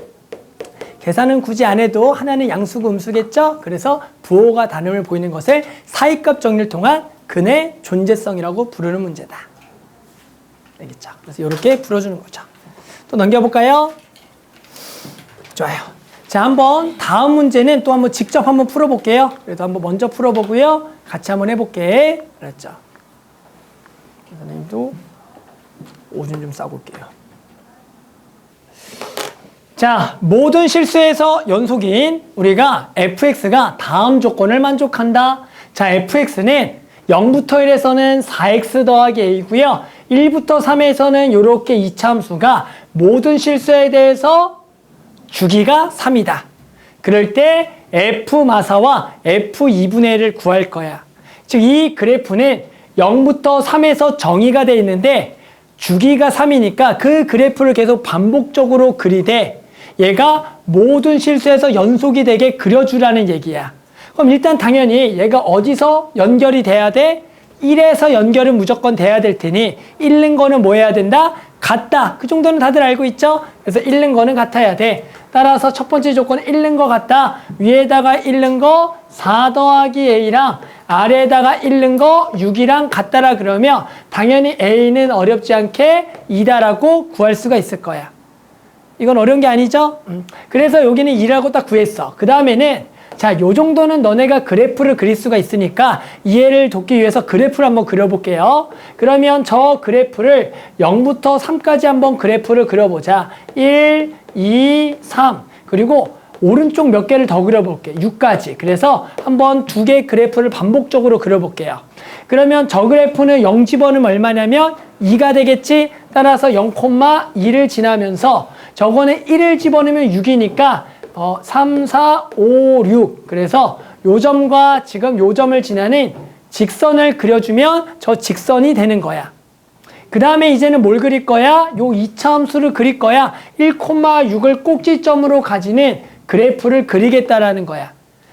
계산은 굳이 안 해도 하나는 양수고 음수겠죠? 그래서 부호가 다름을 보이는 것을 사이값 정리를 통한 근의 존재성이라고 부르는 문제다. 알겠죠? 그래서 이렇게 풀어주는 거죠. 또 넘겨볼까요? 좋아요. 자, 한번 다음 문제는 또 한번 직접 한번 풀어볼게요. 그래도 한번 먼저 풀어보고요. 같이 한번 해볼게. 그랬죠. 선생님도 오줌 좀 싸고 올게요. 자, 모든 실수에서 연속인 우리가 fx가 다음 조건을 만족한다. 자, fx는 0부터 1에서는 4x 더하기 a고요. 1부터 3에서는 이렇게 이차함수가 모든 실수에 대해서 주기가 3이다. 그럴 때 f마사와 f2분의 1을 구할 거야. 즉 이 그래프는 0부터 3에서 정의가 되어 있는데 주기가 3이니까 그 그래프를 계속 반복적으로 그리되 얘가 모든 실수에서 연속이 되게 그려주라는 얘기야. 그럼 일단 당연히 얘가 어디서 연결이 돼야 돼? 1에서 연결은 무조건 돼야 될 테니 잃는 거는 뭐 해야 된다? 같다. 그 정도는 다들 알고 있죠? 그래서 잃는 거는 같아야 돼. 따라서 첫 번째 조건은 잃는 거 같다. 위에다가 잃는 거 4 더하기 a랑 아래에다가 잃는 거 6이랑 같다라 그러면 당연히 a는 어렵지 않게 2다라고 구할 수가 있을 거야. 이건 어려운 게 아니죠? 그래서 여기는 2라고 딱 구했어. 그 다음에는 자, 요 정도는 너네가 그래프를 그릴 수가 있으니까 이해를 돕기 위해서 그래프를 한번 그려볼게요. 그러면 저 그래프를 0부터 3까지 한번 그래프를 그려보자. 1, 2, 3 그리고 오른쪽 몇 개를 더 그려볼게. 6까지. 그래서 한번 두 개의 그래프를 반복적으로 그려볼게요. 그러면 저 그래프는 0 집어넣으면 얼마냐면 2가 되겠지? 따라서 0,2를 지나면서 저거는 1을 집어넣으면 6이니까 3, 4, 5, 6. 그래서 요 점과 지금 요 점을 지나는 직선을 그려주면 저 직선이 되는 거야. 그 다음에 이제는 뭘 그릴 거야? 요 2차 함수를 그릴 거야. 1,6을 꼭지점으로 가지는 그래프를 그리겠다라는 거야.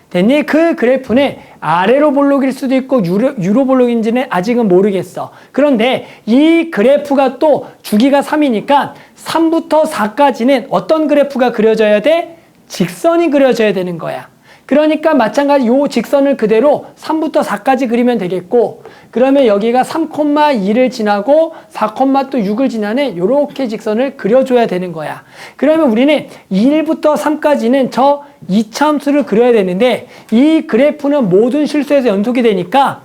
됐니? 그 그래프는 아래로 볼록일 수도 있고 유로 볼록인지는 아직은 모르겠어. 그런데 이 그래프가 또 주기가 3이니까 3부터 4까지는 어떤 그래프가 그려져야 돼? 직선이 그려져야 되는 거야. 그러니까 마찬가지 요 직선을 그대로 3부터 4까지 그리면 되겠고 그러면 여기가 3,2를 지나고 4,6을 지나는 요렇게 직선을 그려줘야 되는 거야. 그러면 우리는 1부터 3까지는 저 2차 함수를 그려야 되는데 이 그래프는 모든 실수에서 연속이 되니까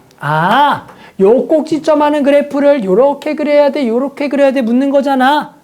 요 꼭지점 하는 그래프를 요렇게 그려야 돼 요렇게 그려야 돼 묻는 거잖아.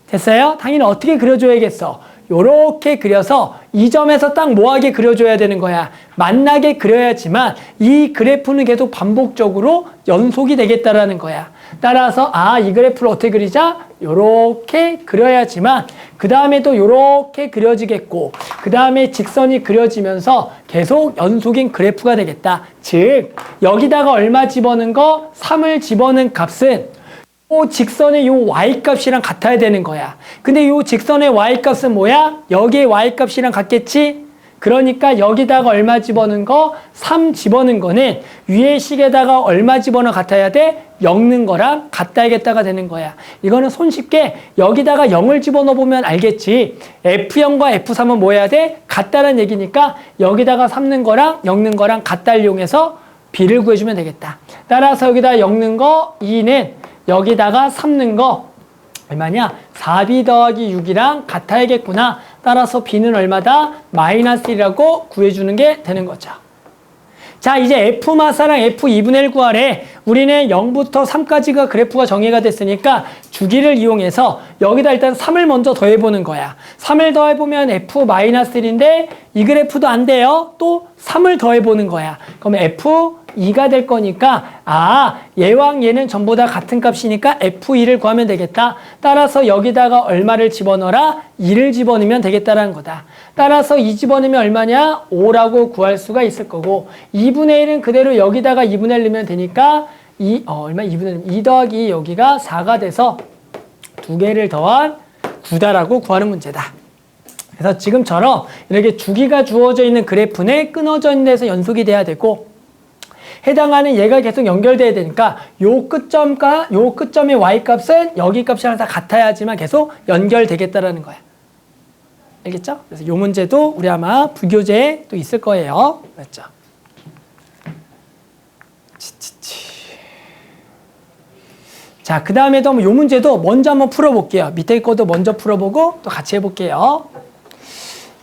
됐어요? 당연히 어떻게 그려줘야겠어? 요렇게 그려서 이 점에서 딱 뭐하게 그려줘야 되는 거야. 만나게 그려야지만 이 그래프는 계속 반복적으로 연속이 되겠다라는 거야. 따라서 이 그래프를 어떻게 그리자? 요렇게 그려야지만 그 다음에 또 요렇게 그려지겠고 그 다음에 직선이 그려지면서 계속 연속인 그래프가 되겠다. 즉 여기다가 얼마 집어넣은 거? 3을 집어넣은 값은 요 직선의 요 y값이랑 같아야 되는 거야. 근데 요 직선의 y값은 뭐야? 여기에 y값이랑 같겠지? 그러니까 여기다가 얼마 집어넣은 거? 3 집어넣은 거는 위에 식에다가 얼마 집어넣어 같아야 돼? 0 넣은 거랑 같아야겠다가 되는 거야. 이거는 손쉽게 여기다가 0을 집어넣어 보면 알겠지. F0과 F3은 뭐 해야 돼? 같다는 얘기니까 여기다가 3 넣은 거랑 0 넣은 거랑 같다를 이용해서 B를 구해주면 되겠다. 따라서 여기다 0 넣은 거 2는 여기다가 3 넣은 거 얼마냐? 4b 더하기 6이랑 같아야겠구나. 따라서 b는 얼마다? 마이너스 1이라고 구해주는 게 되는 거죠. 자, 이제 f마사랑 f2분의 1 구하래. 우리는 0부터 3까지가 그래프가 정의가 됐으니까 주기를 이용해서 여기다 일단 3을 먼저 더해보는 거야. 3을 더해보면 f-1인데 이 그래프도 안 돼요. 또 3을 더해보는 거야. 그러면 f2가 될 거니까 얘랑 얘는 전부 다 같은 값이니까 f2를 구하면 되겠다. 따라서 여기다가 얼마를 집어넣어라? 2를 집어넣으면 되겠다라는 거다. 따라서 2 집어넣으면 얼마냐? 5라고 구할 수가 있을 거고 2분의 1은 그대로 여기다가 2분의 1 넣으면 되니까 2 더하기 여기가 4가 돼서 두 개를 더한 9다라고 구하는 문제다. 그래서 지금처럼 이렇게 주기가 주어져 있는 그래프는 끊어져 있는 데서 연속이 돼야 되고 해당하는 얘가 계속 연결돼야 되니까 요 끝점과 요 끝점의 y값은 여기 값이랑 다 같아야지만 계속 연결되겠다라는 거야. 알겠죠? 그래서 요 문제도 우리 아마 부교재에 또 있을 거예요. 맞죠? 자, 그 다음에도 한번 요 문제도 먼저 한번 풀어볼게요. 밑에 거도 먼저 풀어보고 또 같이 해볼게요.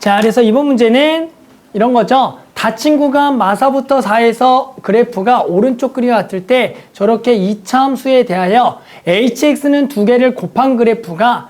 자, 그래서 이번 문제는 이런 거죠. 닫힌 구간 마사부터 4에서 그래프가 오른쪽 그림과 같을 때 저렇게 2차 함수에 대하여 hx는 두 개를 곱한 그래프가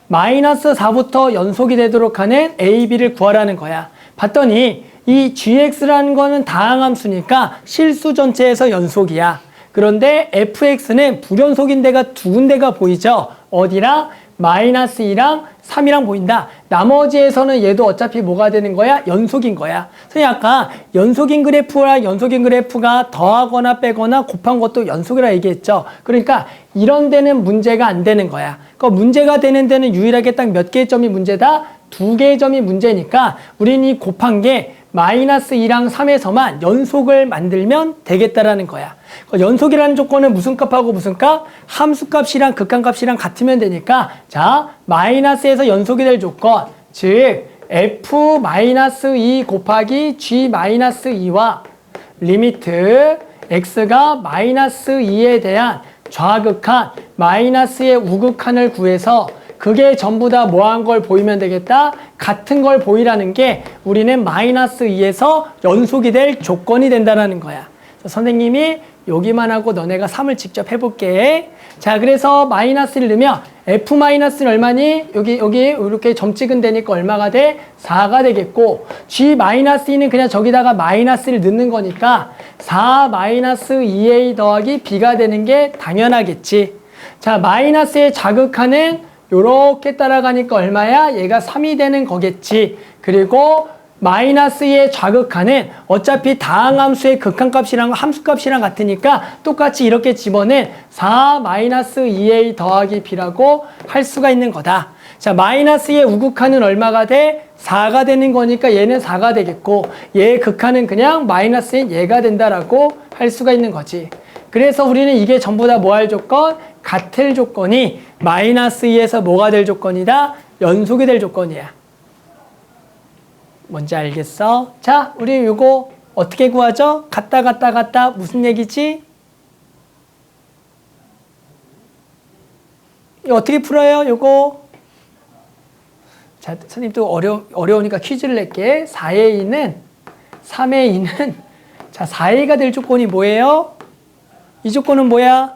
마이너스 4부터 연속이 되도록 하는 a, b를 구하라는 거야. 봤더니 이 gx라는 거는 다항함수니까 실수 전체에서 연속이야. 그런데 fx는 불연속인 데가 두 군데가 보이죠. 어디랑? 마이너스 2랑 3이랑 보인다. 나머지에서는 얘도 어차피 뭐가 되는 거야? 연속인 거야. 선생님 아까 연속인 그래프랑 연속인 그래프가 더하거나 빼거나 곱한 것도 연속이라 얘기했죠. 그러니까 이런 데는 문제가 안 되는 거야. 그 문제가 되는 데는 유일하게 딱 몇 개의 점이 문제다? 두 개의 점이 문제니까 우리는 이 곱한 게 마이너스 2랑 3에서만 연속을 만들면 되겠다라는 거야. 연속이라는 조건은 무슨 값하고 무슨 값? 함수값이랑 극한값이랑 같으면 되니까 자, 마이너스에서 연속이 될 조건, 즉 f-2 곱하기 g-2와 리미트 x가 마이너스 2에 대한 좌극한 마이너스의 우극한을 구해서 그게 전부 다 뭐한 걸 보이면 되겠다? 같은 걸 보이라는 게 우리는 마이너스 2에서 연속이 될 조건이 된다는 거야. 선생님이 여기만 하고 너네가 3을 직접 해볼게. 자, 그래서 마이너스를 넣으면 f-는 얼마니? 여기 이렇게 점 찍은 데니까 얼마가 돼? 4가 되겠고 g-2는 그냥 저기다가 마이너스를 넣는 거니까 4-2a 더하기 b가 되는 게 당연하겠지. 자, 마이너스의 자극하는 요렇게 따라가니까 얼마야? 얘가 3이 되는 거겠지. 그리고 마이너스의 좌극하는 어차피 다항함수의 극한값이랑 함수값이랑 같으니까 똑같이 이렇게 집어낸 4-2a 더하기 b라고 할 수가 있는 거다. 자, 마이너스의 우극한은 얼마가 돼? 4가 되는 거니까 얘는 4가 되겠고 얘의 극한은 그냥 마이너스인 얘가 된다라고 할 수가 있는 거지. 그래서 우리는 이게 전부 다 뭐 할 조건? 같을 조건이 마이너스 2에서 뭐가 될 조건이다? 연속이 될 조건이야. 뭔지 알겠어? 자, 우리 요거 어떻게 구하죠? 같다 무슨 얘기지? 이거 어떻게 풀어요? 요거 자, 선생님 또 어려우니까 퀴즈를 낼게. 4의 2는 3의 2는 자, 4a가 될 조건이 뭐예요? 이 조건은 뭐야?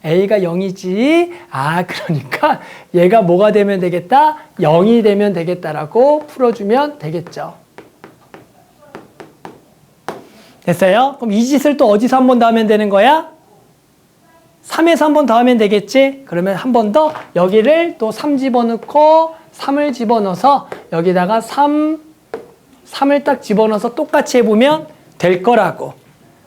a가 0이지. 아, 그러니까 얘가 뭐가 되면 되겠다? 0이 되면 되겠다라고 풀어주면 되겠죠. 됐어요? 그럼 이 짓을 또 어디서 한 번 더 하면 되는 거야? 3에서 한 번 더 하면 되겠지? 그러면 한 번 더 여기를 또 3 집어넣고 3을 집어넣어서 여기다가 3을 딱 집어넣어서 똑같이 해보면 될 거라고.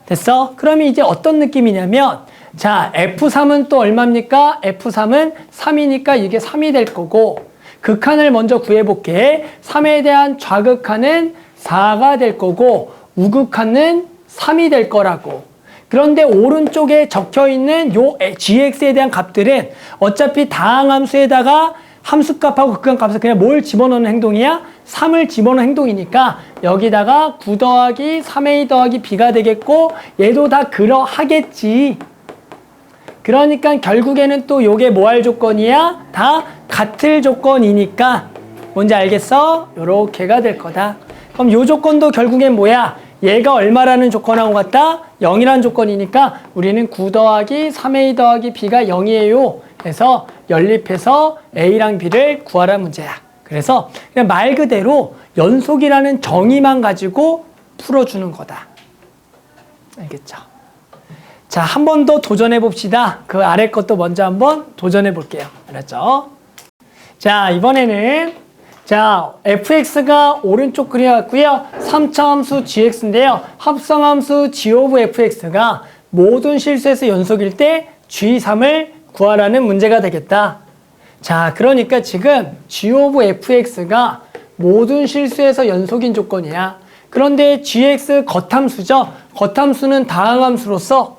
됐어? 그러면 이제 어떤 느낌이냐면 자, F3은 또 얼마입니까? F3은 3이니까 이게 3이 될 거고 극한을 먼저 구해볼게. 3에 대한 좌극한은 4가 될 거고 우극한은 3이 될 거라고. 그런데 오른쪽에 적혀있는 요 gx에 대한 값들은 어차피 다항함수에다가 함수값하고 극한값을 그냥 뭘 집어넣는 행동이야? 3을 집어넣는 행동이니까 여기다가 9 더하기 3a 더하기 b가 되겠고 얘도 다 그러하겠지. 그러니까 결국에는 또 요게 뭐 할 조건이야? 다 같을 조건이니까 뭔지 알겠어? 요렇게가 될 거다. 그럼 요 조건도 결국엔 뭐야? 얘가 얼마라는 조건하고 같다? 0이라는 조건이니까 우리는 9 더하기 3a 더하기 b가 0이에요. 그래서 연립해서 a랑 b를 구하라 문제야. 그래서 그냥 말 그대로 연속이라는 정의만 가지고 풀어주는 거다. 알겠죠? 자, 한 번 더 도전해 봅시다. 그 아래 것도 먼저 한번 도전해 볼게요. 알았죠? 자, 이번에는 자, fx가 오른쪽 그려왔고요. 3차 함수 gx인데요. 합성함수 g of fx가 모든 실수에서 연속일 때 g3을 구하라는 문제가 되겠다. 자, 그러니까 지금 g of fx가 모든 실수에서 연속인 조건이야. 그런데 gx 겉함수죠. 겉함수는 다항함수로서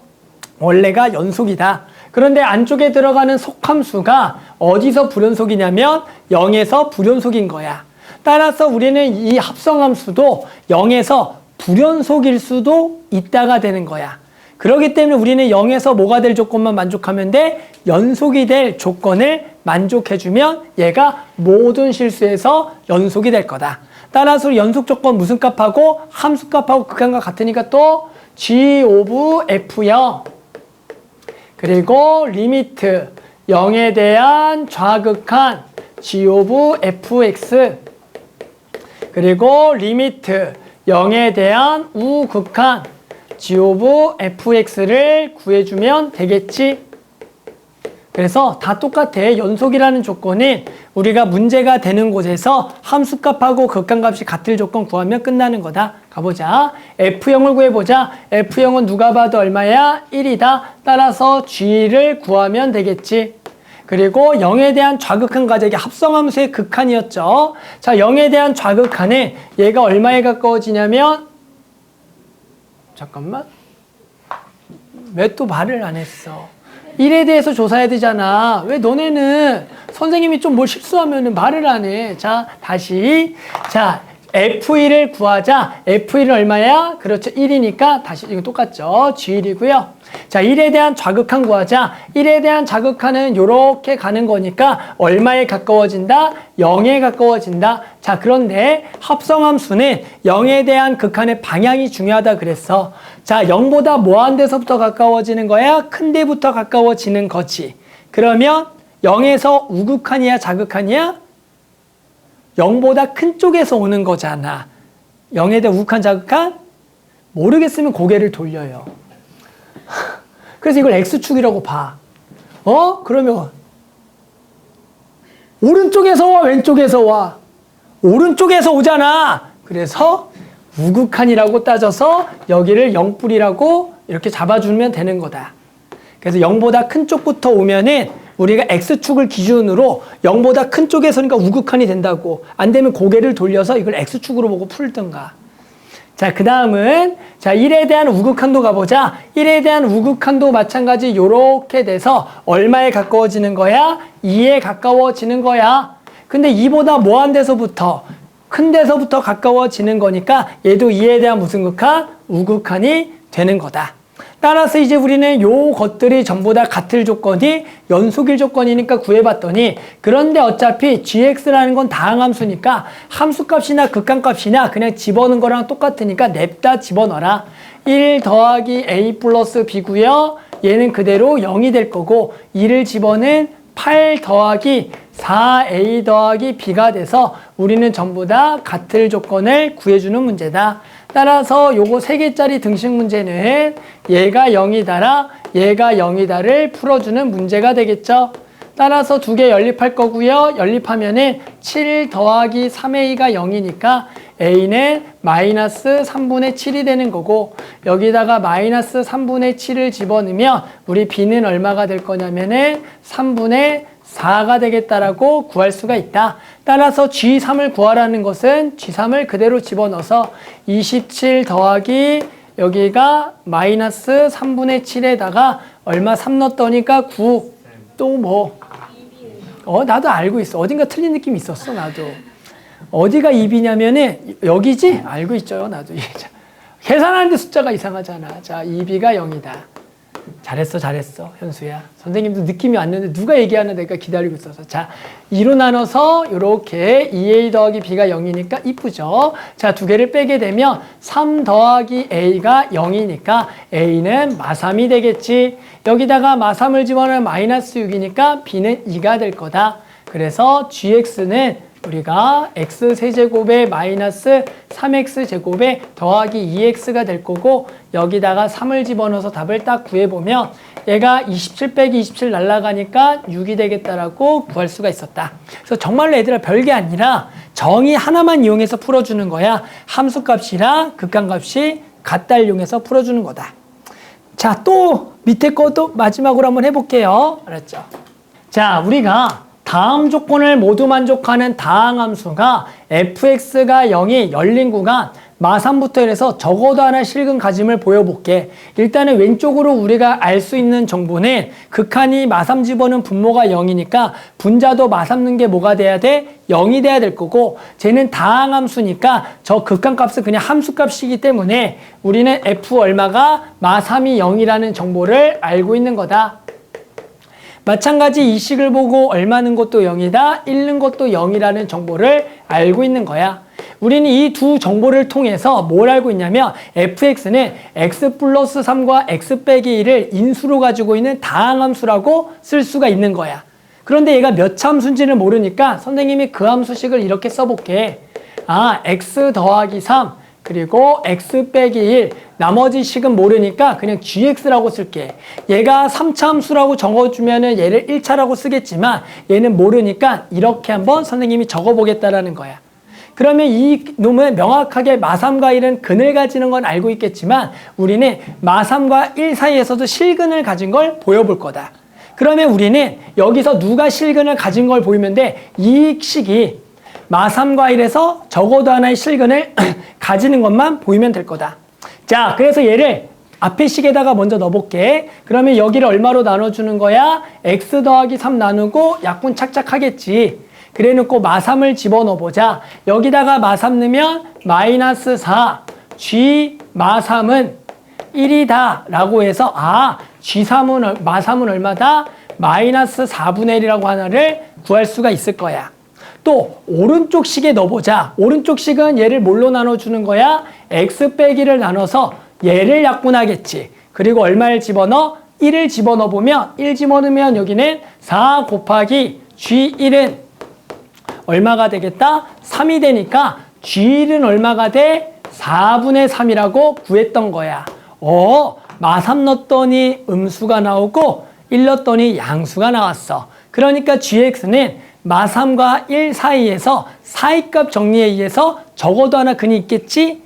원래가 연속이다. 그런데 안쪽에 들어가는 속함수가 어디서 불연속이냐면 0에서 불연속인 거야. 따라서 우리는 이 합성함수도 0에서 불연속일 수도 있다가 되는 거야. 그렇기 때문에 우리는 0에서 뭐가 될 조건만 만족하면 돼? 연속이 될 조건을 만족해주면 얘가 모든 실수에서 연속이 될 거다. 따라서 연속 조건 무슨 값하고 함수 값하고 극한과 같으니까 또 g 오브 f0 그리고 리미트 0에 대한 좌극한 g 오브 fx 그리고 리미트 0에 대한 우극한 g 오브 fx를 구해주면 되겠지. 그래서 다 똑같아. 연속이라는 조건은 우리가 문제가 되는 곳에서 함수값하고 극한값이 같을 조건 구하면 끝나는 거다. 가보자. F0을 구해보자. F0은 누가 봐도 얼마야? 1이다. 따라서 G를 구하면 되겠지. 그리고 0에 대한 좌극한 가정이 합성함수의 극한이었죠. 자, 0에 대한 좌극한은 얘가 얼마에 가까워지냐면 잠깐만. 왜 또 말을 안 했어? 1에 대해서 조사해야 되잖아. 왜 너네는 선생님이 좀 뭘 실수하면 말을 안 해. 자, 다시. 자, F1을 구하자. F1은 얼마야? 그렇죠. 1이니까 다시 이거 똑같죠. G1이고요. 자, 1에 대한 좌극한 구하자. 1에 대한 좌극한은 이렇게 가는 거니까 얼마에 가까워진다? 0에 가까워진다. 자, 그런데 합성함수는 0에 대한 극한의 방향이 중요하다 그랬어. 자, 0보다 뭐한 데서부터 가까워지는 거야? 큰 데부터 가까워지는 거지. 그러면 0에서 우극한이야? 좌극한이야? 0보다 큰 쪽에서 오는 거잖아. 0에 대한 우극한, 좌극한? 모르겠으면 고개를 돌려요. 그래서 이걸 X축이라고 봐. 그러면 오른쪽에서 와, 왼쪽에서 와? 오른쪽에서 오잖아. 그래서 우극한이라고 따져서 여기를 0뿔이라고 이렇게 잡아주면 되는 거다. 그래서 0보다 큰 쪽부터 오면은 우리가 X축을 기준으로 0보다 큰 쪽에서니까 우극한이 된다고. 안 되면 고개를 돌려서 이걸 X축으로 보고 풀든가. 자, 그 다음은, 자, 1에 대한 우극한도 가보자. 1에 대한 우극한도 마찬가지 요렇게 돼서 얼마에 가까워지는 거야? 2에 가까워지는 거야. 근데 2보다 뭐한 데서부터? 큰 데서부터 가까워지는 거니까 얘도 2에 대한 무슨 극한? 우극한이 되는 거다. 따라서 이제 우리는 요 것들이 전부 다 같을 조건이 연속일 조건이니까 구해봤더니 그런데 어차피 gx라는 건 다항함수니까 함수값이나 극한값이나 그냥 집어넣은 거랑 똑같으니까 냅다 집어넣어라. 1 더하기 a 플러스 b고요. 얘는 그대로 0이 될 거고 2를 집어넣은 8 더하기 4a 더하기 b가 돼서 우리는 전부 다 같을 조건을 구해주는 문제다. 따라서 요거 3개짜리 등식 문제는 얘가 0이다라 얘가 0이다를 풀어주는 문제가 되겠죠. 따라서 2개 연립할 거고요. 연립하면은 7 더하기 3a가 0이니까 a는 마이너스 3분의 7이 되는 거고 여기다가 마이너스 3분의 7을 집어넣으면 우리 b는 얼마가 될 거냐면은 3분의 4가 되겠다라고 구할 수가 있다. 따라서 G3을 구하라는 것은 G3을 그대로 집어넣어서 27 더하기 여기가 마이너스 3분의 7에다가 얼마 3 넣었더니까 9. 또 뭐? 나도 알고 있어. 어딘가 틀린 느낌이 있었어, 나도. 어디가 2b냐면은 여기지? 알고 있죠, 나도. 계산하는데 숫자가 이상하잖아. 자, 2b가 0이다. 잘했어, 현수야. 선생님도 느낌이 왔는데 누가 얘기하는 내가 기다리고 있어서. 자, 2로 나눠서 이렇게 2a 더하기 b가 0이니까 이쁘죠? 자, 2개를 빼게 되면 3 더하기 a가 0이니까 a는 마3이 되겠지. 여기다가 마3을 집어넣으면 마이너스 6이니까 b는 2가 될 거다. 그래서 gx는 우리가 x세제곱에 마이너스 3x제곱에 더하기 2x가 될 거고 여기다가 3을 집어넣어서 답을 딱 구해보면 얘가 27 빼기 27 날아가니까 6이 되겠다라고 구할 수가 있었다. 그래서 정말로 얘들아 별게 아니라 정의 하나만 이용해서 풀어주는 거야. 함수값이랑 극한값이 같다를 이용해서 풀어주는 거다. 자, 또 밑에 것도 마지막으로 한번 해볼게요. 알았죠? 자, 우리가 다음 조건을 모두 만족하는 다항함수가 fx가 0이 열린 구간 마3부터 해서 적어도 하나 실근 가짐을 보여볼게. 일단은 왼쪽으로 우리가 알 수 있는 정보는 극한이 마3 집어는 분모가 0이니까 분자도 마3 넣은 게 뭐가 돼야 돼? 0이 돼야 될 거고 쟤는 다항함수니까 저 극한값은 그냥 함수값이기 때문에 우리는 f 얼마가 마3이 0이라는 정보를 알고 있는 거다. 마찬가지 이 식을 보고 얼마 는 것도 0이다, 1는 것도 0이라는 정보를 알고 있는 거야. 우리는 이 두 정보를 통해서 뭘 알고 있냐면 fx는 x 플러스 3과 x 빼기 1을 인수로 가지고 있는 다항함수라고 쓸 수가 있는 거야. 그런데 얘가 몇 참수인지를 모르니까 선생님이 그 함수식을 이렇게 써볼게. x 더하기 3 그리고 x 빼기 1 나머지 식은 모르니까 그냥 gx라고 쓸게. 얘가 3차 함수라고 적어주면은 얘를 1차라고 쓰겠지만 얘는 모르니까 이렇게 한번 선생님이 적어보겠다라는 거야. 그러면 이 놈은 명확하게 마3과 1은 근을 가지는 건 알고 있겠지만 우리는 마3과 1 사이에서도 실근을 가진 걸 보여볼 거다. 그러면 우리는 여기서 누가 실근을 가진 걸 보이면 돼? 이 식이 마3과 1에서 적어도 하나의 실근을 가지는 것만 보이면 될 거다. 자, 그래서 얘를 앞에 식에다가 먼저 넣어볼게. 그러면 여기를 얼마로 나눠주는 거야? x 더하기 3 나누고 약분 착착하겠지. 그래 놓고 마3을 집어넣어보자. 여기다가 마3 넣으면 마이너스 4, g 마3은 1이다 라고 해서 g3은 마3은 얼마다? 마이너스 4분의 1이라고 하나를 구할 수가 있을 거야. 또 오른쪽 식에 넣어보자. 오른쪽 식은 얘를 뭘로 나눠주는 거야? x 빼기를 나눠서 얘를 약분하겠지. 그리고 얼마를 집어넣어? 1을 집어넣어보면 1 집어넣으면 여기는 4 곱하기 g1은 얼마가 되겠다? 3이 되니까 g1은 얼마가 돼? 4분의 3이라고 구했던 거야. 마3 넣었더니 음수가 나오고 1 넣었더니 양수가 나왔어. 그러니까 gx는 마3과 1 사이에서 사이값 정리에 의해서 적어도 하나 근이 있겠지?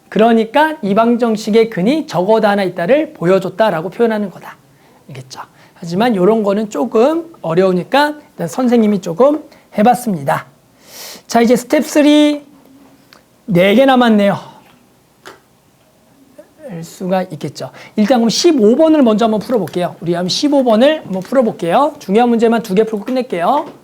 그러니까 이방정식의 근이 적어도 하나 있다를 보여줬다라고 표현하는 거다. 알겠죠? 하지만 이런 거는 조금 어려우니까 일단 선생님이 조금 해봤습니다. 자, 이제 스텝 3 4개 남았네요. 할 수가 있겠죠. 일단 그럼 15번을 먼저 한번 풀어볼게요. 우리 한번 15번을 한번 풀어볼게요. 중요한 문제만 2개 풀고 끝낼게요.